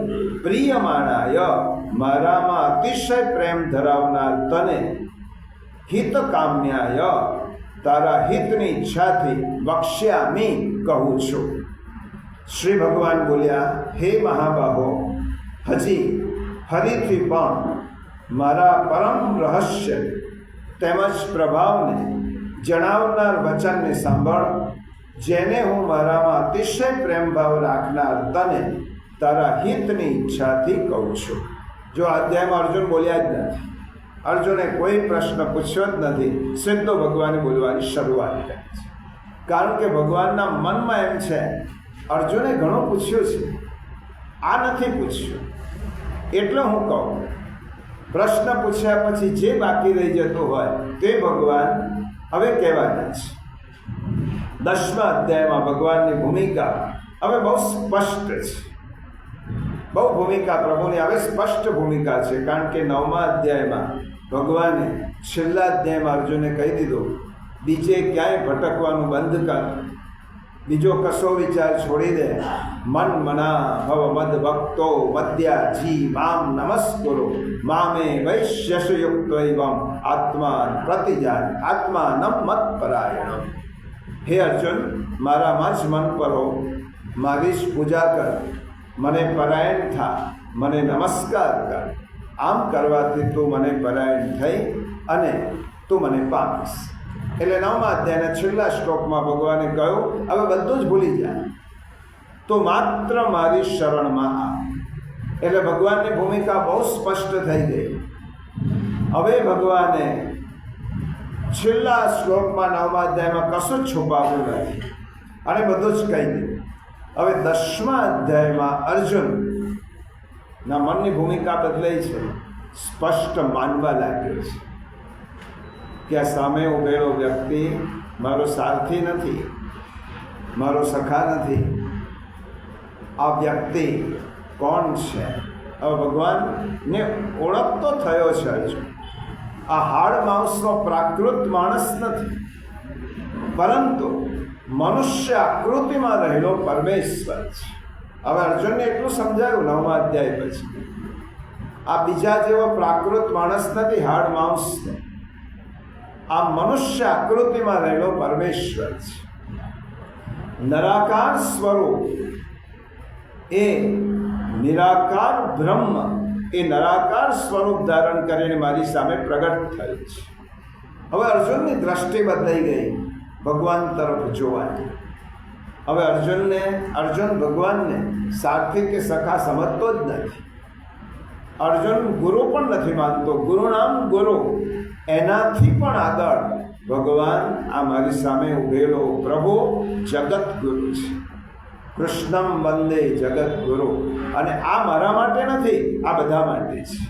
પ્રિયમાણાય મારામાં અતિશય પ્રેમ ધરાવનાર તને, હિતકામ્યાય તારા હિતની ઈચ્છાથી, વક્ષ્યામિ કહું છું. શ્રી ભગવાન બોલ્યા, હે મહાબાહો, હજી ફરીથી પણ મારા પરમ રહસ્ય તેમજ પ્રભાવને જણાવનાર વચનને સાંભળ, જેને હું મારામાં અતિશય પ્રેમભાવ રાખનાર તને તારા હિતની ઈચ્છાથી કહું છું. જો અધ્યાયમાં અર્જુન બોલ્યા જ નથી, અર્જુને કોઈ પ્રશ્ન પૂછ્યો જ નથી, સીધો ભગવાને બોલવાની શરૂઆત કરી છે. કારણ કે ભગવાનના મનમાં એમ છે, અર્જુને ઘણું પૂછ્યું છે, આ નથી પૂછ્યું, એટલે હું કહું. પ્રશ્ન પૂછ્યા પછી જે બાકી રહી જતું હોય તે ભગવાન હવે કહેવાના છે. 10મા અધ્યાયમાં ભગવાનની ભૂમિકા હવે બહુ સ્પષ્ટ છે. બહુ ભૂમિકા પ્રભુની હવે સ્પષ્ટ ભૂમિકા છે. કારણ કે 9મા અધ્યાયમાં ભગવાને છેલ્લા અધ્યાયમાં અર્જુને કહી દીધું, બીજે ક્યાંય ભટકવાનું બંધ કર, બીજો કશો વિચાર છોડી દે, મન મના ભવ મદ ભક્તો મદ્યા જી મામ નમસ્કુરુ મામે વૈશ્યસયુક્તૈવમ આત્મા પ્રતિજાન આત્માનમ મત પરાયણમ. હે અર્જુન, મારામાં જ મન પરો, મારી જ પૂજા કર, મને પરાયણ થા, મને નમસ્કાર કર. આમ કરવાથી તું મને પરાયણ થઈ અને તું મને પામીશ. એટલે 9મા અધ્યાયના છેલ્લા શ્લોકમાં ભગવાને કહ્યું, હવે બધું જ ભૂલી જાય, તો માત્ર મારી શરણમાં આવ. એટલે ભગવાનની ભૂમિકા બહુ સ્પષ્ટ થઈ ગઈ. હવે ભગવાને છેલ્લા શ્લોકમાં 9મા અધ્યાયમાં કશું જ છુપાવવું નથી અને બધું જ કહી દીધું. હવે 10મા અધ્યાયમાં અર્જુનના મનની ભૂમિકા બદલાઈ છે. સ્પષ્ટ માનવા લાગ્યો છે કે આ સામે ઉભેલો વ્યક્તિ મારો સારથી નથી, મારો સખા નથી. આ વ્યક્તિ કોણ છે? હવે ભગવાનને ઓળખતો થયો છે અર્જુન. આ હાડ માઉસનો પ્રાકૃત માણસ નથી, પરંતુ મનુષ્ય આકૃતિમાં રહેલો પરમેશ્વર છે. હવે અર્જુનને એટલું સમજાયું 9મા અધ્યાય પછી, આ બીજા જેવો પ્રાકૃત માણસ નથી, હાડ માઉસ છે. આ મનુષ્ય આકૃતિમાં રહેલો પરમેશ્વર છે. નરાકાર સ્વરૂપ એ નિરાકાર બ્રહ્મ એ નરાકાર સ્વરૂપ ધારણ કરીને મારી સામે પ્રગટ થયું છે. હવે અર્જુનની દ્રષ્ટિ બદલાઈ ગઈ ભગવાન તરફ જોવાની. હવે અર્જુન ભગવાનને સારથી કે સખા સમજતો જ નથી. અર્જુન ગુરુ પણ નથી માનતો. ગુરુ નામ ગુરુ, એનાથી પણ આગળ ભગવાન આ મારી સામે ઉભેલો પ્રભુ જગત ગુરુ છે. કૃષ્ણમ વંદે જગત ગુરુ. અને આ મારા માટે નથી, આ બધા માટે છે.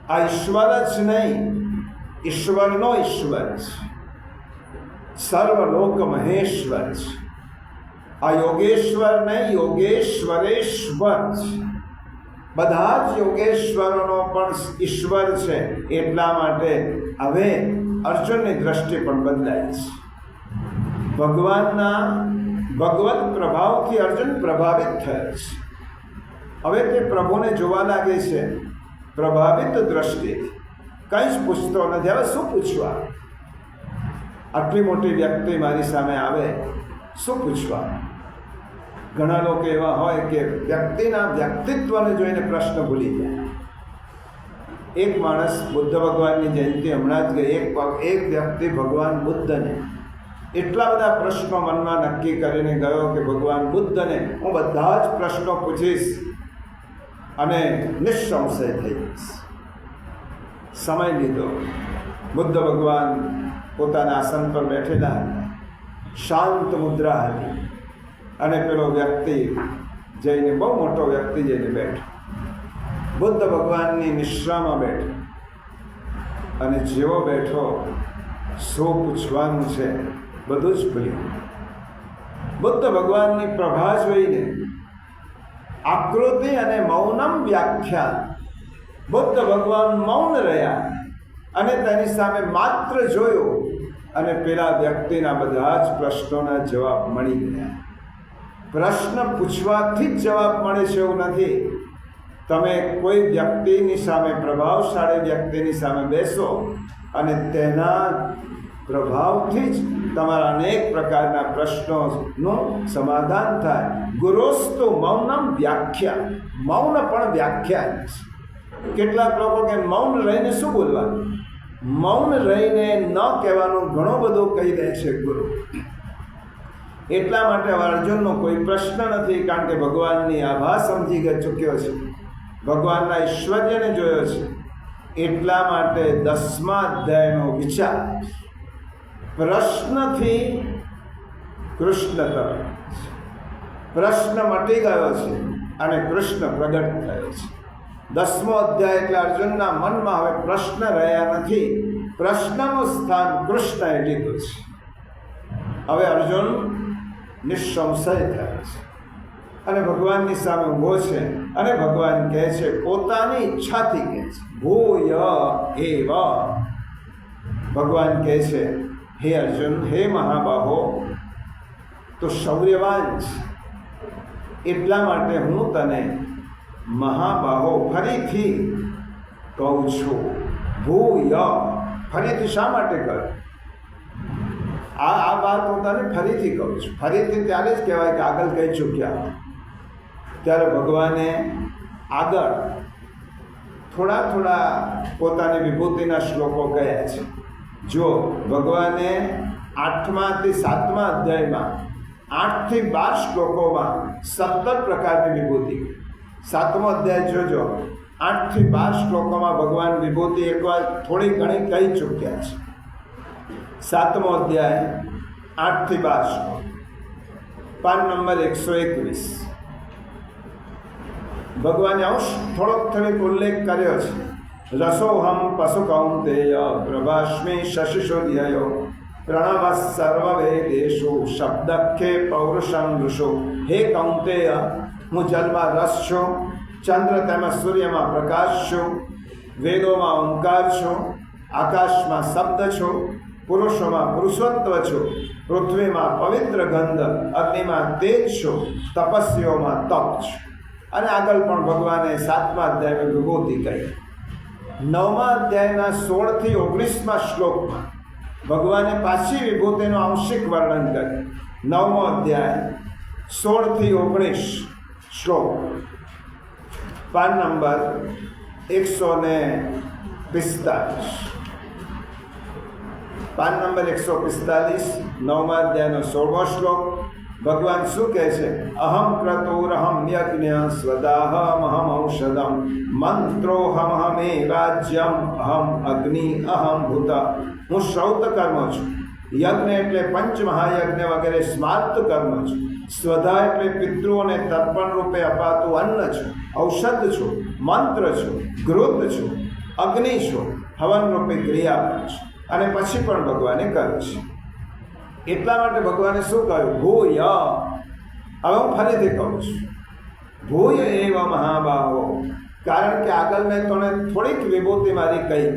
આ ઈશ્વર જ નહીં, ઈશ્વરનો ઈશ્વર છે, સર્વલોક મહેશ્વર છે. આ યોગેશ્વર નહીં, યોગેશ્વરેશ્વર છે. બધા જ યોગેશ્વરોનો પણ ઈશ્વર છે. એટલા માટે હવે અર્જુનની દ્રષ્ટિ પણ બદલાય છે. ભગવાનના ભગવત પ્રભાવથી અર્જુન પ્રભાવિત થયો છે. હવે તે પ્રભુને જોવા લાગે છે પ્રભાવિત દ્રષ્ટિથી. કંઈ જ પૂછતો નથી. હવે શું પૂછવા? આટલી મોટી વ્યક્તિ મારી સામે આવે, શું પૂછવા? ઘણા લોકો એવા હોય કે વ્યક્તિના વ્યક્તિત્વને જોઈને પ્રશ્ન ભૂલી જાય. એક માણસ બુદ્ધ ભગવાનની જયંતિ હમણાં જ ગઈ. એક વ્યક્તિ ભગવાન બુદ્ધને એટલા બધા પ્રશ્નો મનમાં નક્કી કરીને ગયો કે ભગવાન બુદ્ધને હું બધા જ પ્રશ્નો પૂછીશ અને નિઃસંશય થઈ જઈશ. સમય લીધો. બુદ્ધ ભગવાન પોતાના આસન પર બેઠેલા હતા, શાંત મુદ્રા હતી. અને પેલો વ્યક્તિ જઈને, બહુ મોટો વ્યક્તિ જઈને બેઠો. બુદ્ધ ભગવાનની નિશ્રામાં બેઠો અને જેવો બેઠો, શું પૂછવાનું છે બધું જ ભૂલ્યું. બુદ્ધ ભગવાનની પ્રભા જોઈને આકૃતિ અને મૌનમ વ્યાખ્યાન, બુદ્ધ ભગવાન મૌન રહ્યા અને તેની સામે માત્ર જોયું અને પેલા વ્યક્તિના બધા જ પ્રશ્નોના જવાબ મળી ગયા. પ્રશ્ન પૂછવાથી જ જવાબ મળે છે એવું નથી. તમે કોઈ વ્યક્તિની સામે, પ્રભાવશાળી વ્યક્તિની સામે બેસો અને તેના પ્રભાવથી જ તમારા અનેક પ્રકારના પ્રશ્નોનું સમાધાન થાય. ગુરોસ્તુ મૌનમ વ્યાખ્યા, મૌન પણ વ્યાખ્યાન છે. કેટલાક લોકો કે મૌન રહીને શું બોલવાનું? મૌન રહીને ન કહેવાનું ઘણું બધું કહી દે છે ગુરુ. એટલા માટે અર્જુનનો કોઈ પ્રશ્ન નથી, કારણ કે ભગવાનની આભા સમજી ચૂક્યો છે, ભગવાનના ઐશ્વર્યને જોયો છે. એટલા માટે 10મા અધ્યાયનો વિચાર પ્રશ્નથી કૃષ્ણ તરફ. પ્રશ્ન મટી ગયો છે અને કૃષ્ણ પ્રગટ થયો છે. 10મો અધ્યાય એટલે અર્જુનના મનમાં હવે પ્રશ્ન રહ્યા નથી, પ્રશ્નનું સ્થાન કૃષ્ણએ લીધું છે. હવે અર્જુન નિસંશય થયો છે અને ભગવાનની સામે ઊભો છે અને ભગવાન કહે છે, પોતાની ઈચ્છાથી કહે છે, ભૂય એવ. ભગવાન કહે છે, હે અર્જુન, હે મહાબાહો, તો શૌર્યવાન છે, એટલા માટે હું તને મહાબાહો ફરીથી કહું છું. ભૂય, ફરીથી શા માટે કહ્યું? આ વાત હું તને ફરીથી કહું છું. ફરીથી ત્યારે જ કહેવાય કે આગળ કહી ચૂક્યા. ત્યારે ભગવાને આગળ થોડા પોતાની વિભૂતિના શ્લોકો કહ્યા છે. જો ભગવાને 8માથી 7મા અધ્યાયમાં 8 થી 12 શ્લોકોમાં 17 પ્રકારની વિભૂતિ. 7મો અધ્યાય જોજો, 8 થી 12 શ્લોકોમાં ભગવાન વિભૂતિ એકવાર થોડી ઘણી કહી ચૂક્યા છે. 7મો અધ્યાય 8 થી 12 શ્લોક, પાન નંબર 121. ભગવાને થોડોક ઉલ્લેખ કર્યો છે. રસોહમ પશુ કૌંતેય પ્રભાસ્મી શશિશોધ્યયો પ્રણવ સર્વવેદેશુ શબ્દખ્યે પૌરુષં ઋષો. હે કૌંતેય, હું જલમાં રસ છું, ચંદ્ર તેમજ સૂર્યમાં પ્રકાશ છું, વેદોમાં ઓંકાર છું, આકાશમાં શબ્દ છું, પુરુષોમાં પુરુષોત્વ છું, પૃથ્વીમાં પવિત્ર ગંધ, અગ્નિમાં તેજ છું, તપસ્વીઓમાં તપ છું. અને આગળ પણ ભગવાને 7મા અધ્યાયમાં વિભૂતિ કહી. 9મા અધ્યાયના 16 થી 19મા શ્લોકમાં ભગવાને પાછી વિભૂતિનું આંશિક વર્ણન કર્યું. 9મો અધ્યાય 16 થી 19 શ્લોક, પાન નંબર 145. પાન નંબર 145, 9મા અધ્યાયનો 16મો શ્લોક. ભગવાન શું કહે છે? અહમ ક્રતુરહમ યજ્ઞ સ્વદાહમ અહમ ઔષધમ મંત્રોહમહમે રાજ્યમ અહમ અગ્નિ અહમ ભૂત. હું શ્રૌત કર્મ છું. યજ્ઞ એટલે પંચમહાયજ્ઞ વગેરે સ્માર્ત કર્મ છું. સ્વધા એટલે પિતૃઓને તર્પણ રૂપે અપાતું અન્ન છું. ઔષધ છું, મંત્ર છું, ઘૃત છું, અગ્નિ છું, હવન રૂપે ક્રિયા પણ છું. અને પછી પણ ભગવાને કહ્યું છે. એટલા માટે ભગવાને શું કહ્યું? ભૂય. હવે હું ફરીથી કહું છું, ભૂય એવ મહાબાહો. કારણ કે આગળ મેં તને થોડીક વિભૂતિ મારી કહી,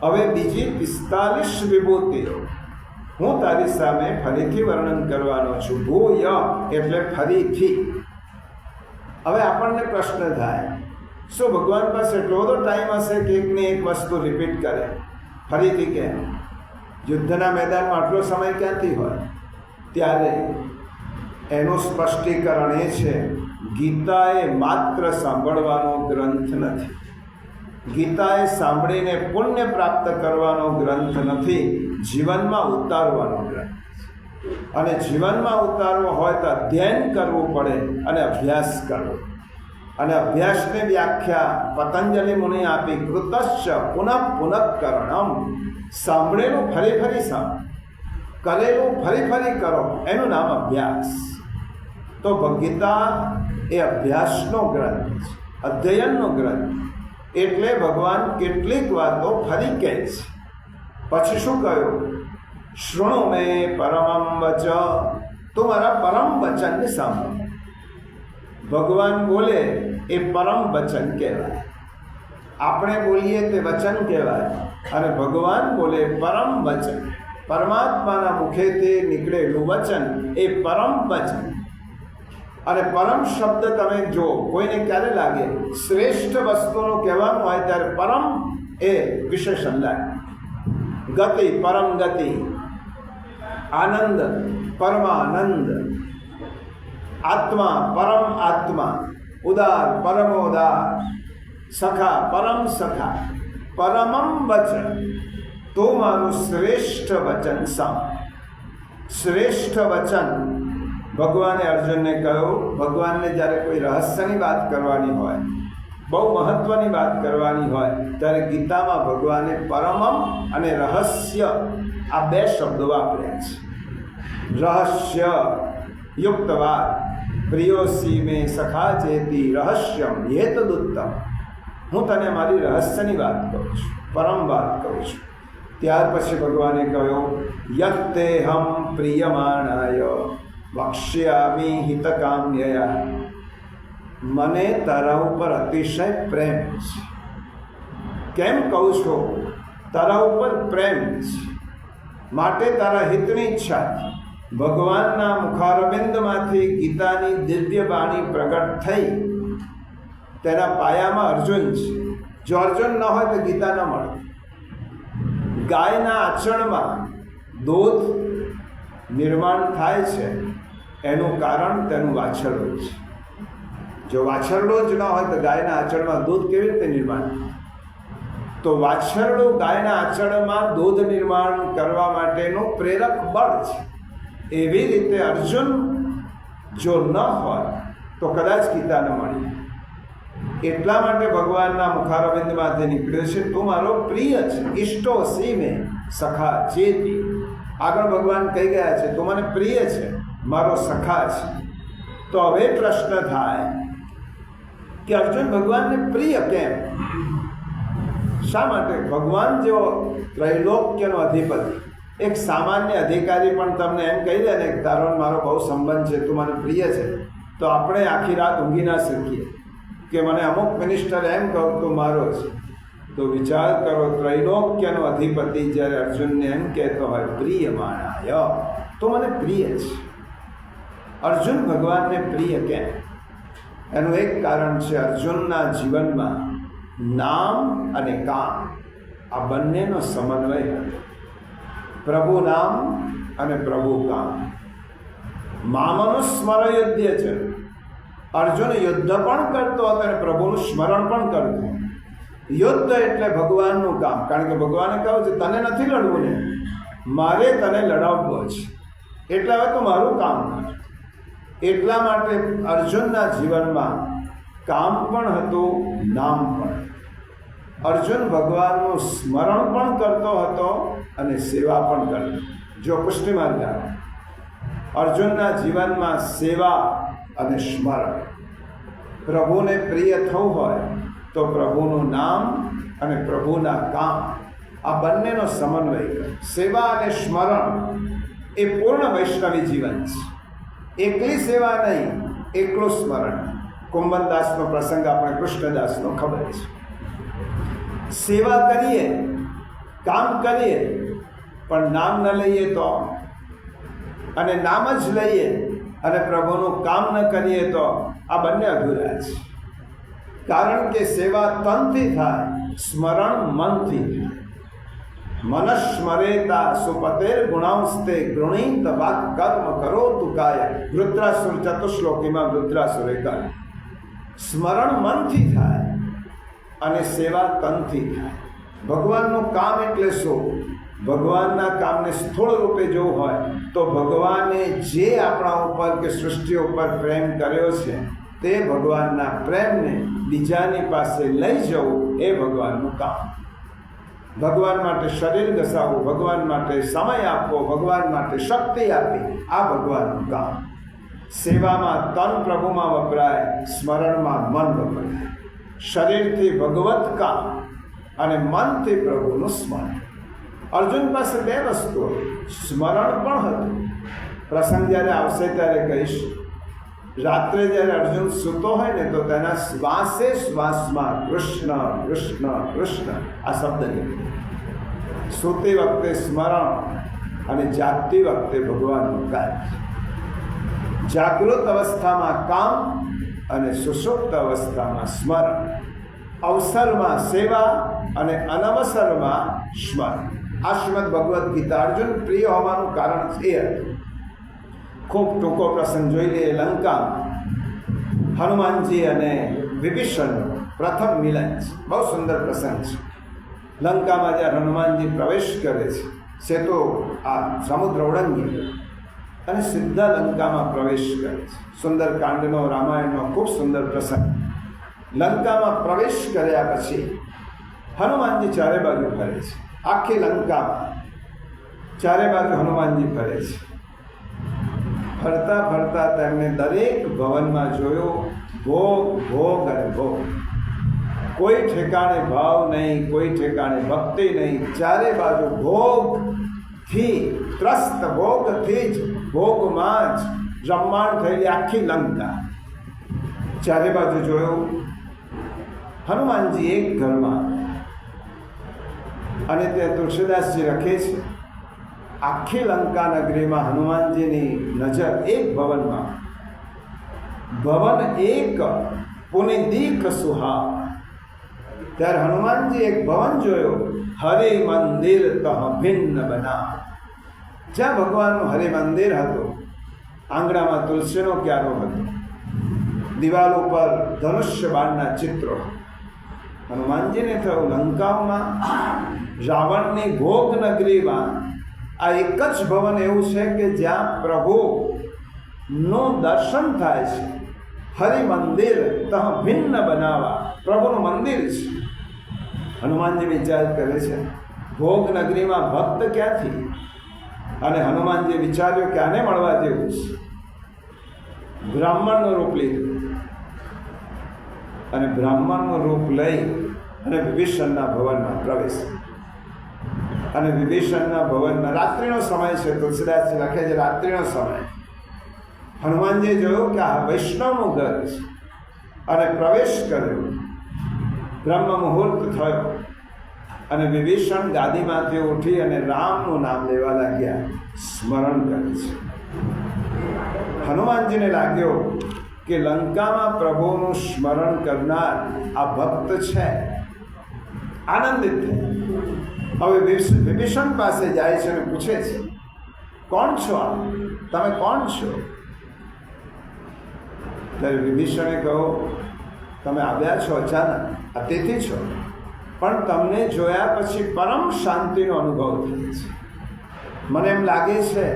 હવે બીજી 45 વિભૂતિઓ હું તારી સામે ફરીથી વર્ણન કરવાનો છું. ભૂય એટલે ફરીથી. હવે આપણને પ્રશ્ન થાય, શું ભગવાન પાસે એટલો બધો ટાઈમ હશે કે એકની એક વસ્તુ રિપીટ કરે? ફરીથી કેમ? યુદ્ધના મેદાનમાં આટલો સમય ક્યાંથી હોય? ત્યારે એનું સ્પષ્ટીકરણ એ છે, ગીતા એ માત્ર સાંભળવાનો ગ્રંથ નથી. ગીતા એ સાંભળીને પુણ્ય પ્રાપ્ત કરવાનો ગ્રંથ નથી, જીવનમાં ઉતારવાનો ગ્રંથ. અને જીવનમાં ઉતારવો હોય તો અધ્યયન કરવું પડે અને અભ્યાસ કરવો. અને અભ્યાસની વ્યાખ્યા પતંજલિ મુનિ આપી, કૃતશ્ચ પુનઃ પુનઃકરણમ. સાંભળેલું ફરી ફરી સાંભળો, કરેલું ફરી ફરી કરો, એનું નામ અભ્યાસ. તો ગીતા એ અભ્યાસનો ગ્રંથ છે, અધ્યયનનો ગ્રંથ. એટલે ભગવાન કેટલીક વાતો ફરી કહે છે. પછી શું કહ્યું? શૃણુ મે પરમં વચ. તો મારા પરમ વચનને સાંભળો. ભગવાન બોલે એ પરમ વચન કહેવાય. આપણે બોલીએ તે વચન કહેવાય. અને ભગવાન બોલે પરમ વચન. પરમાત્માના મુખેથી નીકળેલું વચન એ પરમ વચન. અને પરમ શબ્દ તમે જો કોઈને ક્યારે લાગે, શ્રેષ્ઠ વસ્તુનું કહેવાનું હોય ત્યારે પરમ એ વિશેષણ લાગે. ગતિ, પરમ ગતિ. આનંદ, પરમાનંદ. આત્મા, પરમ આત્મા. ઉદાર, પરમોદાર. સખા પરમ સખા પરમમ વચન, તો મારું શ્રેષ્ઠ વચન સાંભ. શ્રેષ્ઠ વચન ભગવાને અર્જુનને કહ્યું. ભગવાનને જ્યારે કોઈ રહસ્યની વાત કરવાની હોય, બહુ મહત્વની વાત કરવાની હોય, ત્યારે ગીતામાં ભગવાને પરમમ અને રહસ્ય આ બે શબ્દો વાપર્યા છે. રહસ્ય યુક્ત વાત, પ્રિયોસી મેં સખા ચેતી રહસ્યમ હેતદુત્તમ. હું તને મારી રહસ્યની વાત કહું છું, પરમ વાત કહું છું. ત્યાર પછી ભગવાને કહ્યું, યત્તેહમ પ્રિયમાણાય વક્ષ્યામિ હિતકામ્યયા. મને તારા ઉપર અતિશય પ્રેમ છે. કેમ કહું છું? તારા ઉપર પ્રેમ છે માટે તારા હિતની ઈચ્છાથી ભગવાનના મુખારવિંદમાંથી ગીતાની દિવ્ય વાણી પ્રગટ થઈ. તેના પાયામાં અર્જુન છે. જો અર્જુન ન હોય તો ગીતા ન મળે. ગાયના આચરણમાં દૂધ નિર્માણ થાય છે, એનું કારણ તેનું વાછરડું છે. જો વાછરડું જ ન હોય તો ગાયના આચરણમાં દૂધ કેવી રીતે નિર્માણ થાય? તો વાછરડું ગાયના આચરણમાં દૂધ નિર્માણ કરવા માટેનું પ્રેરક બળ છે. એવી રીતે અર્જુન જો ન હોય તો કદાચ ગીતા ન મળી. એટલા માટે ભગવાનના મુખારવિંદમાંથી નીકળ્યો છે, તું મારો પ્રિય છે. ઇષ્ટો સીમે સખા ચેતી. આગળ ભગવાન કહી ગયા છે, તું મને પ્રિય છે, મારો સખા છે. તો હવે પ્રશ્ન થાય કે અર્જુન ભગવાનને પ્રિય કેમ? શા માટે? ભગવાન જેવો ત્રૈલોક્યનો અધિપતિ, એક સામાન્ય અધિકારી પણ તમને એમ કહી દે ને કે તારો મારો બહુ સંબંધ છે, તું મને પ્રિય છે, તો આપણે આખી રાત ઊંઘી ના શકીએ. કે મને અમુક મિનિસ્ટર એમ કહું તું મારો છે. તો વિચાર કરો, ત્રૈલોક્યનો અધિપતિ જ્યારે અર્જુનને એમ કહેતો હોય પ્રિય માણાય, તો મને પ્રિય છે. અર્જુન ભગવાનને પ્રિય કેમ? એનું એક કારણ છે, અર્જુનના જીવનમાં નામ અને કામ આ બંનેનો સમન્વય હતો. પ્રભુ નામ અને પ્રભુ કામ. મામનુસ્મર યુદ્ધ છે. અર્જુન યુદ્ધ પણ કરતો હતો અને પ્રભુનું સ્મરણ પણ કરતો. યુદ્ધ એટલે ભગવાનનું કામ, કારણ કે ભગવાને કહ્યું છે તને નથી લડવું ને, મારે તને લડાવવો છે, એટલે હવે તું મારું કામ કર. એટલા માટે અર્જુનના જીવનમાં કામ પણ હતું, નામ પણ. અર્જુન ભગવાનનું સ્મરણ પણ કરતો હતો અને સેવા પણ કરતો. જો પુષ્ટિમાર્ગ જાણો, અર્જુનના જીવનમાં સેવા અને સ્મરણ. પ્રભુને પ્રિય થવું હોય તો પ્રભુનું નામ અને પ્રભુના કામ આ બંનેનો સમન્વય કરે. સેવા અને સ્મરણ એ પૂર્ણ વૈષ્ણવી જીવન છે. એકલી સેવા નહીં, એકલું સ્મરણ. કુંભનદાસનો પ્રસંગ આપણે કૃષ્ણદાસનો ખબર છે. સેવા કરીએ, કામ કરીએ, પણ નામ ન લઈએ તો, અને નામ જ લઈએ અને પ્રભુનું કામ ન કરીએ તો આ બંને અધૂરા છે. કારણ કે સેવા તનથી થાય, સ્મરણ મનથી થાય. મનસ્મરેતા સુપતેર ગુણાંસ્તે ગૃણીત વાક કર્મ કરો તુકાય. વૃત્રાસુર ચતુશ્લોકીમાં વૃત્રાસુરે કહ્યું, સ્મરણ મનથી થાય અને સેવા તનથી થાય. ભગવાનનું કામ એટલે શું? ભગવાનના કામને સ્થૂળ રૂપે જોવું હોય તો ભગવાને જે આપણા ઉપર કે સૃષ્ટિ ઉપર પ્રેમ કર્યો છે તે ભગવાનના પ્રેમને બીજાની પાસે લઈ જવું એ ભગવાનનું કામ. ભગવાન માટે શરીર ઘસાવવું, ભગવાન માટે સમય આપવો, ભગવાન માટે શક્તિ આપવી, આ ભગવાનનું કામ. સેવામાં તન પ્રભુમાં વપરાય, સ્મરણમાં મન વપરાય. શરીરથી ભગવત કામ અને મનથી પ્રભુનું સ્મરણ. અર્જુન પાસે બે વસ્તુઓ, સ્મરણ પણ હતું. પ્રસંગ જ્યારે આવશે ત્યારે કહીશ. રાત્રે જ્યારે અર્જુન સૂતો હોય ને તો તેના શ્વાસે શ્વાસમાં કૃષ્ણ કૃષ્ણ કૃષ્ણ આ શબ્દ નીકળે. સૂતી વખતે સ્મરણ અને જાગતી વખતે ભગવાનનું કાર્ય. જાગૃત અવસ્થામાં કામ અને સુષુપ્ત અવસ્થામાં સ્મરણ. અવસરમાં સેવા અને અનવસરમાં સ્મરણ. આ શ્રીમદ ભગવદ્ ગીતા અર્જુન પ્રિય હોવાનું કારણ એ હતું. ખૂબ ટૂંકો પ્રસંગ જોઈ લઈએ. લંકા હનુમાનજી અને વિભીષણ પ્રથમ મિલન છે. બહુ સુંદર પ્રસંગ છે. લંકામાં જ્યારે હનુમાનજી પ્રવેશ કરે છે તો આ સમુદ્ર ઓળંગી અને સીધા લંકામાં પ્રવેશ કરે છે. સુંદરકાંડનો, રામાયણનો ખૂબ સુંદર પ્રસંગ. લંકામાં પ્રવેશ કર્યા પછી હનુમાનજી ચારે બાજુ ફરે છે. આખી લંકામાં ચારે બાજુ હનુમાનજી ફરે છે. ફરતા ફરતા તેમને દરેક ભવનમાં જોયો ભોગ ભોગ અને ભોગ. કોઈ ઠેકાણે ભાવ નહીં, કોઈ ઠેકાણે ભક્તિ નહીં. ચારે બાજુ ભોગથી ત્રસ્ત, ભોગથી જ ભોગમાં જ રમમાણ થયેલી આખી લંકા. ચારે બાજુ જોયું. હનુમાનજી એક ઘરમાં, અને ત્યાં તુલસીદાસજી લખે છે આખી લંકા નગરીમાં હનુમાનજીની નજર એક ભવનમાં. ભવન એક પુનિદીક સુહા. ત્યારે હનુમાનજી એક ભવન જોયો. હરિ મંદિર તહ ભિન્ન બના. જ્યાં ભગવાનનું હરિ મંદિર હતું, આંગણામાં તુલસીનો ક્યારો હતો, દિવાલ ઉપર ધનુષ્ય બાણના ચિત્રો. હનુમાનજીને થયું લંકામાં, રાવણની ભોગ નગરીમાં આ એક જ ભવન એવું છે કે જ્યાં પ્રભુનું દર્શન થાય છે. હરિ મંદિર તહ ભિન્ન બનાવવા, પ્રભુનું મંદિર છે. હનુમાનજી વિચાર કરે છે ભોગ નગરીમાં ભક્ત ક્યાંથી? અને હનુમાનજી વિચાર્યું કે આને મળવા જેવું છે. બ્રાહ્મણનું રૂપ લીધું અને બ્રાહ્મણનું રૂપ લઈ અને વિભીષણના ભવનમાં પ્રવેશ. અને વિભીષણના ભવનમાં રાત્રિનો સમય છે. તુલસીદાસજી લખે છે રાત્રિનો સમય. હનુમાનજીએ જોયું કે આ વૈષ્ણવનું ઘર છે અને પ્રવેશ કર્યો. બ્રહ્મ મુહૂર્ત થયો અને વિભીષણ ગાદીમાંથી ઉઠી અને રામનું નામ લેવા લાગ્યા, સ્મરણ કરે છે. હનુમાનજીને લાગ્યો કે લંકામાં પ્રભુનું સ્મરણ કરનાર આ ભક્ત છે. આનંદિત થયા. હવે વિભીષણ પાસે જાય છે અને પૂછે છે કોણ છો આપ? તમે કોણ છો? ત્યારે વિભીષણે કહ્યું તમે આવ્યા છો અચાનક, અતિથિ છો, પણ તમને જોયા પછી પરમ શાંતિનો અનુભવ થાય છે. મને એમ લાગે છે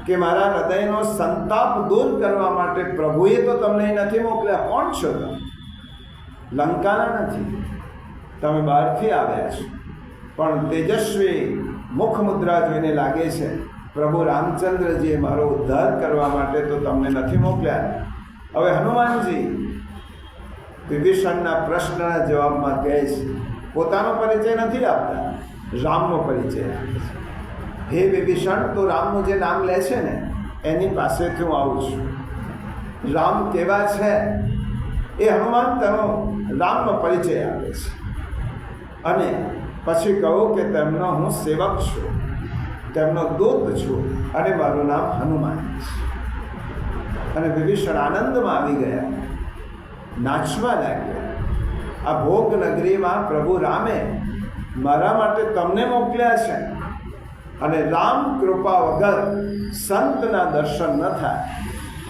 કે મારા હૃદયનો સંતાપ દૂર કરવા માટે પ્રભુએ તો તમને નથી મોકલ્યા. કોણ છો તમે? લંકાના નથી, તમે બહારથી આવ્યા છો. પણ તેજસ્વી મુખ મુદ્રા જોઈને લાગે છે પ્રભુ રામચંદ્રજીએ મારો ઉદ્ધાર કરવા માટે તો તમને નથી મોકલ્યા. હવે હનુમાનજી વિભીષણના પ્રશ્નના જવાબમાં કહે છે, પોતાનો પરિચય નથી આપતા, રામનો પરિચય આપે છે. હે વિભીષણ, તો રામનું જે નામ લે છે ને એની પાસેથી હું આવું છું. રામ કેવા છે એ હનુમાન તેનો રામનો પરિચય આપે છે. અને પછી કહું કે તેમનો હું સેવક છું, તેમનો દૂત છું અને મારું નામ હનુમાન છે. અને વિભીષણ આનંદમાં આવી ગયા, નાચવા લાગ્યા. આ ભોગ નગરીમાં પ્રભુ રામે મારા માટે તમને મોકલ્યા છે અને રામ કૃપા વગર સંતના દર્શન ન થાય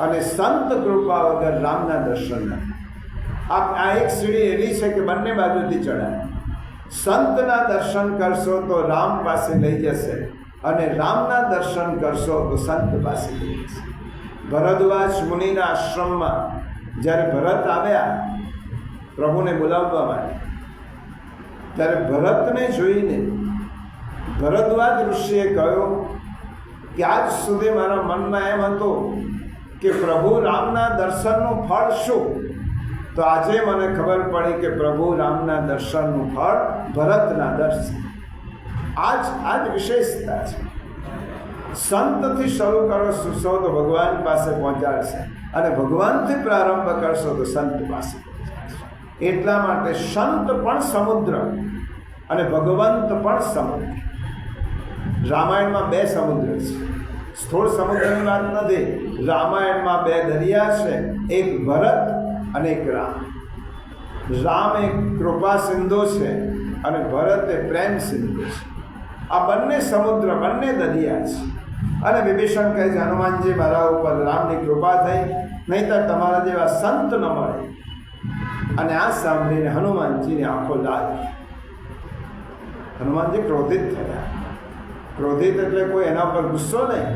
અને સંત કૃપા વગર રામના દર્શન ન થાય. આ એક સીડી એવી છે કે બંને બાજુથી ચડાય. સંતના દર્શન કરશો તો રામ પાસે લઈ જશે અને રામના દર્શન કરશો તો સંત પાસે લઈ જશે. ભરદ્વાજ મુનિના આશ્રમમાં જ્યારે ભરત આવ્યા પ્રભુને બોલાવવા માટે, ત્યારે ભરતને જોઈને ભરદ્વાજ ઋષિએ કહ્યું કે આજ સુધી મારા મનમાં એમ હતું કે પ્રભુ રામના દર્શનનું ફળ શું? તો આજે મને ખબર પડી કે પ્રભુ રામના દર્શનનું ફળ ભરતના દર્શન. આ જ વિશેષતા છે. સંતથી શરૂ કરશો તો ભગવાન પાસે પહોંચાડશે અને ભગવાનથી પ્રારંભ કરશો તો સંત પાસે પહોંચાડશે. એટલા માટે સંત પણ સમુદ્ર અને ભગવંત પણ સમુદ્ર. રામાયણમાં બે સમુદ્ર છે. સ્થૂળ સમુદ્રની વાત નથી. રામાયણમાં બે દરિયા છે, એક ભરત અને એક રામ. રામ એક કૃપા સિંધુ છે અને ભરત એ પ્રેમ સિંધુ છે. આ બંને સમુદ્ર, બંને દરિયા છે. અને વિભીષણ કહે છે હનુમાનજી મારા ઉપર રામની કૃપા થઈ, નહીંતર તમારા જેવા સંત ન મળે. અને આ સાંભળીને હનુમાનજીની આંખો લાલ. હનુમાનજી ક્રોધિત થયા. ક્રોધિત એટલે કોઈ એના પર ગુસ્સો નહીં,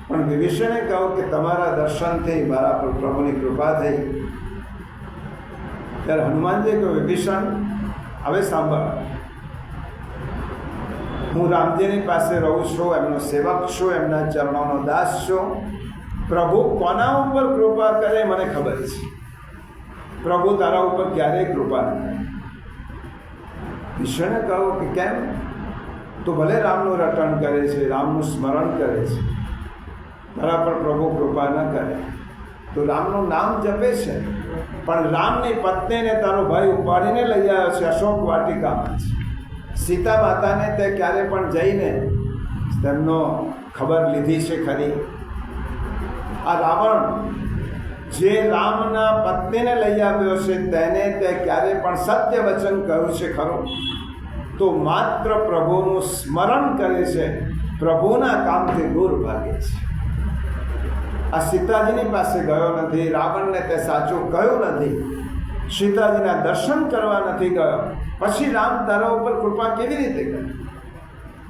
પણ વિભીષણે કહ્યું કે તમારા દર્શનથી મારા પર પ્રભુની કૃપા થઈ. ત્યારે હનુમાનજીએ કહ્યું, વિભીષણ હવે સાંભળ, હું રામજીની પાસે રહું છું, એમનો સેવક છું, એમના ચરણોનો દાસ છું. પ્રભુ કોના ઉપર કૃપા કરે મને ખબર છે. પ્રભુ તારા ઉપર ક્યારેય કૃપા ન કરે. વિભીષણે કહ્યું કે કેમ? તો ભલે રામનું રટણ કરે છે, રામનું સ્મરણ કરે છે, તારા પર પ્રભુ કૃપા ન કરે. તો રામનું નામ જપે છે, પણ રામની પત્નીને તારો ભાઈ ઉપાડીને લઈ આવ્યો છે અશોક વાટિકામાં છે. સીતા માતાને તે ક્યારે પણ જઈને તેમનો ખબર લીધી છે ખરી? આ રાવણ જે રામના પત્નીને લઈ આવ્યો છે તેને તે ક્યારે પણ સત્ય વચન કહ્યું છે ખરું? તો માત્ર પ્રભુનું સ્મરણ કરે છે, પ્રભુના કામથી દૂર ભાગે છે. આ સીતાજીની પાસે ગયો નથી, રાવણને તે સાચું કહ્યું નથી, સીતાજીના દર્શન કરવા નથી ગયો, પછી રામ તારા ઉપર કૃપા કેવી રીતે કરે?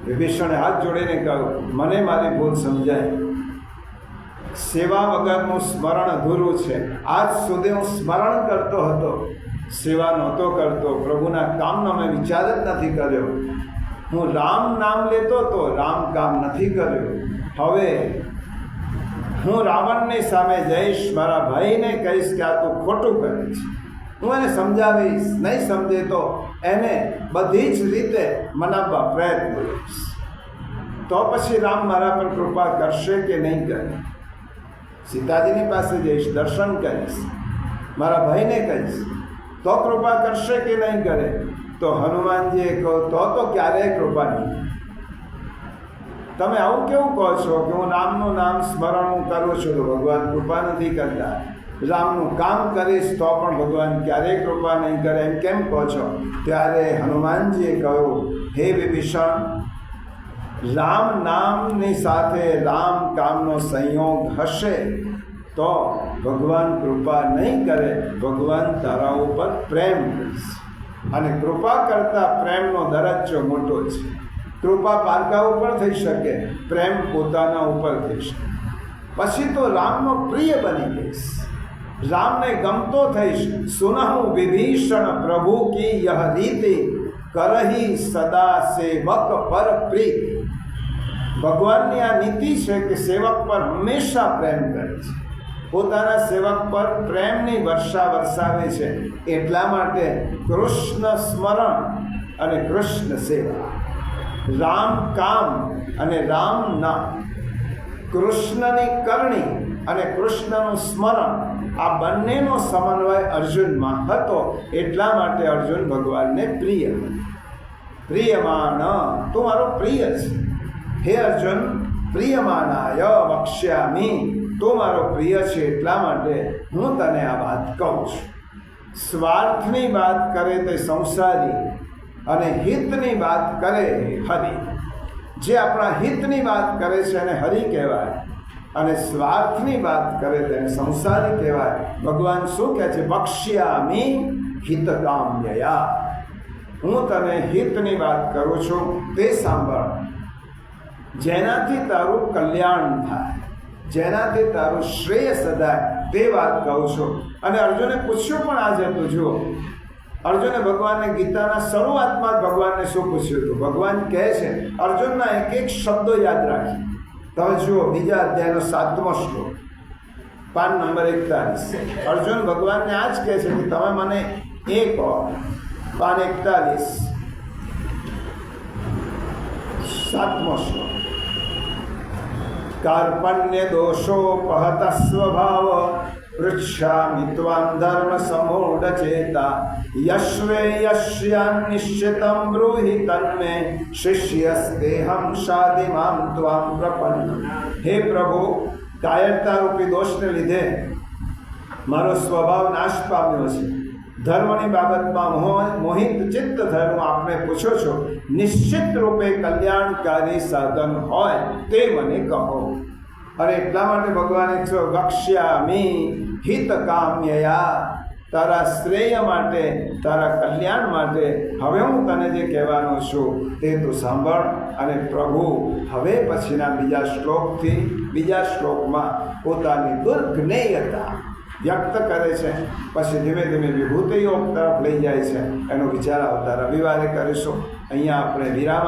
વિભીષણે હાથ જોડીને કહ્યું, મને મારી ભૂલ સમજાય. સેવા વગરનું સ્મરણ અધૂરું છે. આજ સુધી હું સ્મરણ કરતો હતો, સેવા નહોતો કરતો, પ્રભુના કામનો મેં વિચાર જ નથી કર્યો. હું રામ નામ લેતો હતો, રામ કામ નથી કર્યું. હવે હું રાવણની સામે જઈશ, મારા ભાઈને કહીશ કે આ તું ખોટું કરે છે. હું એને સમજાવીશ, નહીં સમજે તો એને બધી જ રીતે મનાવવા પ્રયત્ન કરીશ. તો પછી રામ મારા પર કૃપા કરશે કે નહીં કરે? સીતાજીની પાસે જઈશ, દર્શન કરીશ, મારા ભાઈને કહીશ, તો કૃપા કરશે કે નહીં કરે? તો હનુમાનજીએ કહ્યું, તો ક્યારેય કૃપા નહીં. તમે આવું કેવું કહો છો કે હું રામનું નામ સ્મરણ હું કરું છું તો ભગવાન કૃપા નથી કરતા, રામનું કામ કરીશ તો પણ ભગવાન ક્યારેય કૃપા નહીં કરે, એમ કેમ કહો છો? ત્યારે હનુમાનજીએ કહ્યું, હે વિભીષણ, રામ નામની સાથે રામ કામનો સંયોગ હશે તો ભગવાન કૃપા નહીં કરે. ભગવાન તારા ઉપર પ્રેમ કરશે, અને કૃપા કરતાં પ્રેમનો દરજ્જો મોટો છે. કૃપા પારકા ઉપર થઈ શકે, પ્રેમ પોતાના ઉપર થઈ શકે. પછી તો રામનો પ્રિય બની જઈશ, રામને ગમતો થઈશ. સુનહુ વિભીષણ પ્રભુ કી યહ રીતિ, કરહી સદા સેવક પર પ્રીતિ. ભગવાનની આ નીતિ છે કે સેવક પર હંમેશા પ્રેમ કરે છે, પોતાના સેવક પર પ્રેમની વર્ષા વરસાવે છે. એટલા માટે કૃષ્ણ સ્મરણ અને કૃષ્ણ સેવા, રામ કામ અને રામ નામ, કૃષ્ણની કરણી અને કૃષ્ણનું સ્મરણ, આ બંનેનો સમન્વય અર્જુનમાં હતો. એટલા માટે અર્જુન ભગવાનને પ્રિય, પ્રિયમાન, તું મારો પ્રિય છે. હે અર્જુન, પ્રિયમાનાય વક્ષ્યામિ, તું મારો પ્રિય છે, એટલા માટે હું તને આ વાત કહું છું. સ્વાર્થની વાત કરે તે સંસારી, અને હિતની વાત કરે હરિ. જે આપણા હિતની વાત કરે છે એને હરિ કહેવાય, અને સ્વાર્થની વાત કરે તેને સંસારી કહેવાય. ભગવાન શું કહે છે? વક્ષ્યામિ હિતકામ્યયા, હું તને હિતની વાત કરું છું, તે સાંભળ. જેનાથી તારું કલ્યાણ થાય, જેનાથી તારું શ્રેય સદાય, તે વાત કહું છું. અને અર્જુને પૂછ્યું પણ આ જ હતું. જુઓ, અર્જુને ભગવાનને ગીતાના શરૂઆતમાં જ ભગવાનને શું પૂછ્યું હતું? ભગવાન કહે છે, અર્જુનના એક એક શબ્દો યાદ રાખી. તમે જુઓ, બીજા અધ્યાયનો 7મો શ્લોક, પાન નંબર 41. અર્જુન ભગવાનને આ જ કહે છે કે તમે મને એ કહો. પાન 41, 7મો શ્લોક. કાર્પણ્ય દોષોપહત સ્વભાવ, પૃચ્છામિ ત્વાં ધર્મ સમૂઢ ચેતા, યશ્રેયસ્યાન્નિશ્ચિતં બ્રૂહિ તન્મે, શિષ્યસ્તેહં શાધિ માં ત્વાં પ્રપન્ન. હે પ્રભુ, કાયરતા રૂપી દોષને લીધે મારો સ્વભાવ નાશ પામ્યો છે. ધર્મની બાબતમાં મોહિત ચિત્ત થયું આપને પૂછો છો. નિશ્ચિત રૂપે કલ્યાણકારી સાધન હોય તે મને કહો. અને એટલા માટે ભગવાને વક્ષ્યામિ હિતકામ્યયા, તારા શ્રેય માટે, તારા કલ્યાણ માટે હવે હું તને જે કહેવાનો છું તે તું સાંભળ. અને પ્રભુ હવે પછીના બીજા શ્લોકમાં પોતાની દુર્જ્ઞેયતા વ્યક્ત કરે છે. પછી ધીમે ધીમે વિભૂતિઓ તરફ લઈ જાય છે. એનો વિચાર આવતા રવિવારે કરીશું. અહીંયા આપણે વિરામ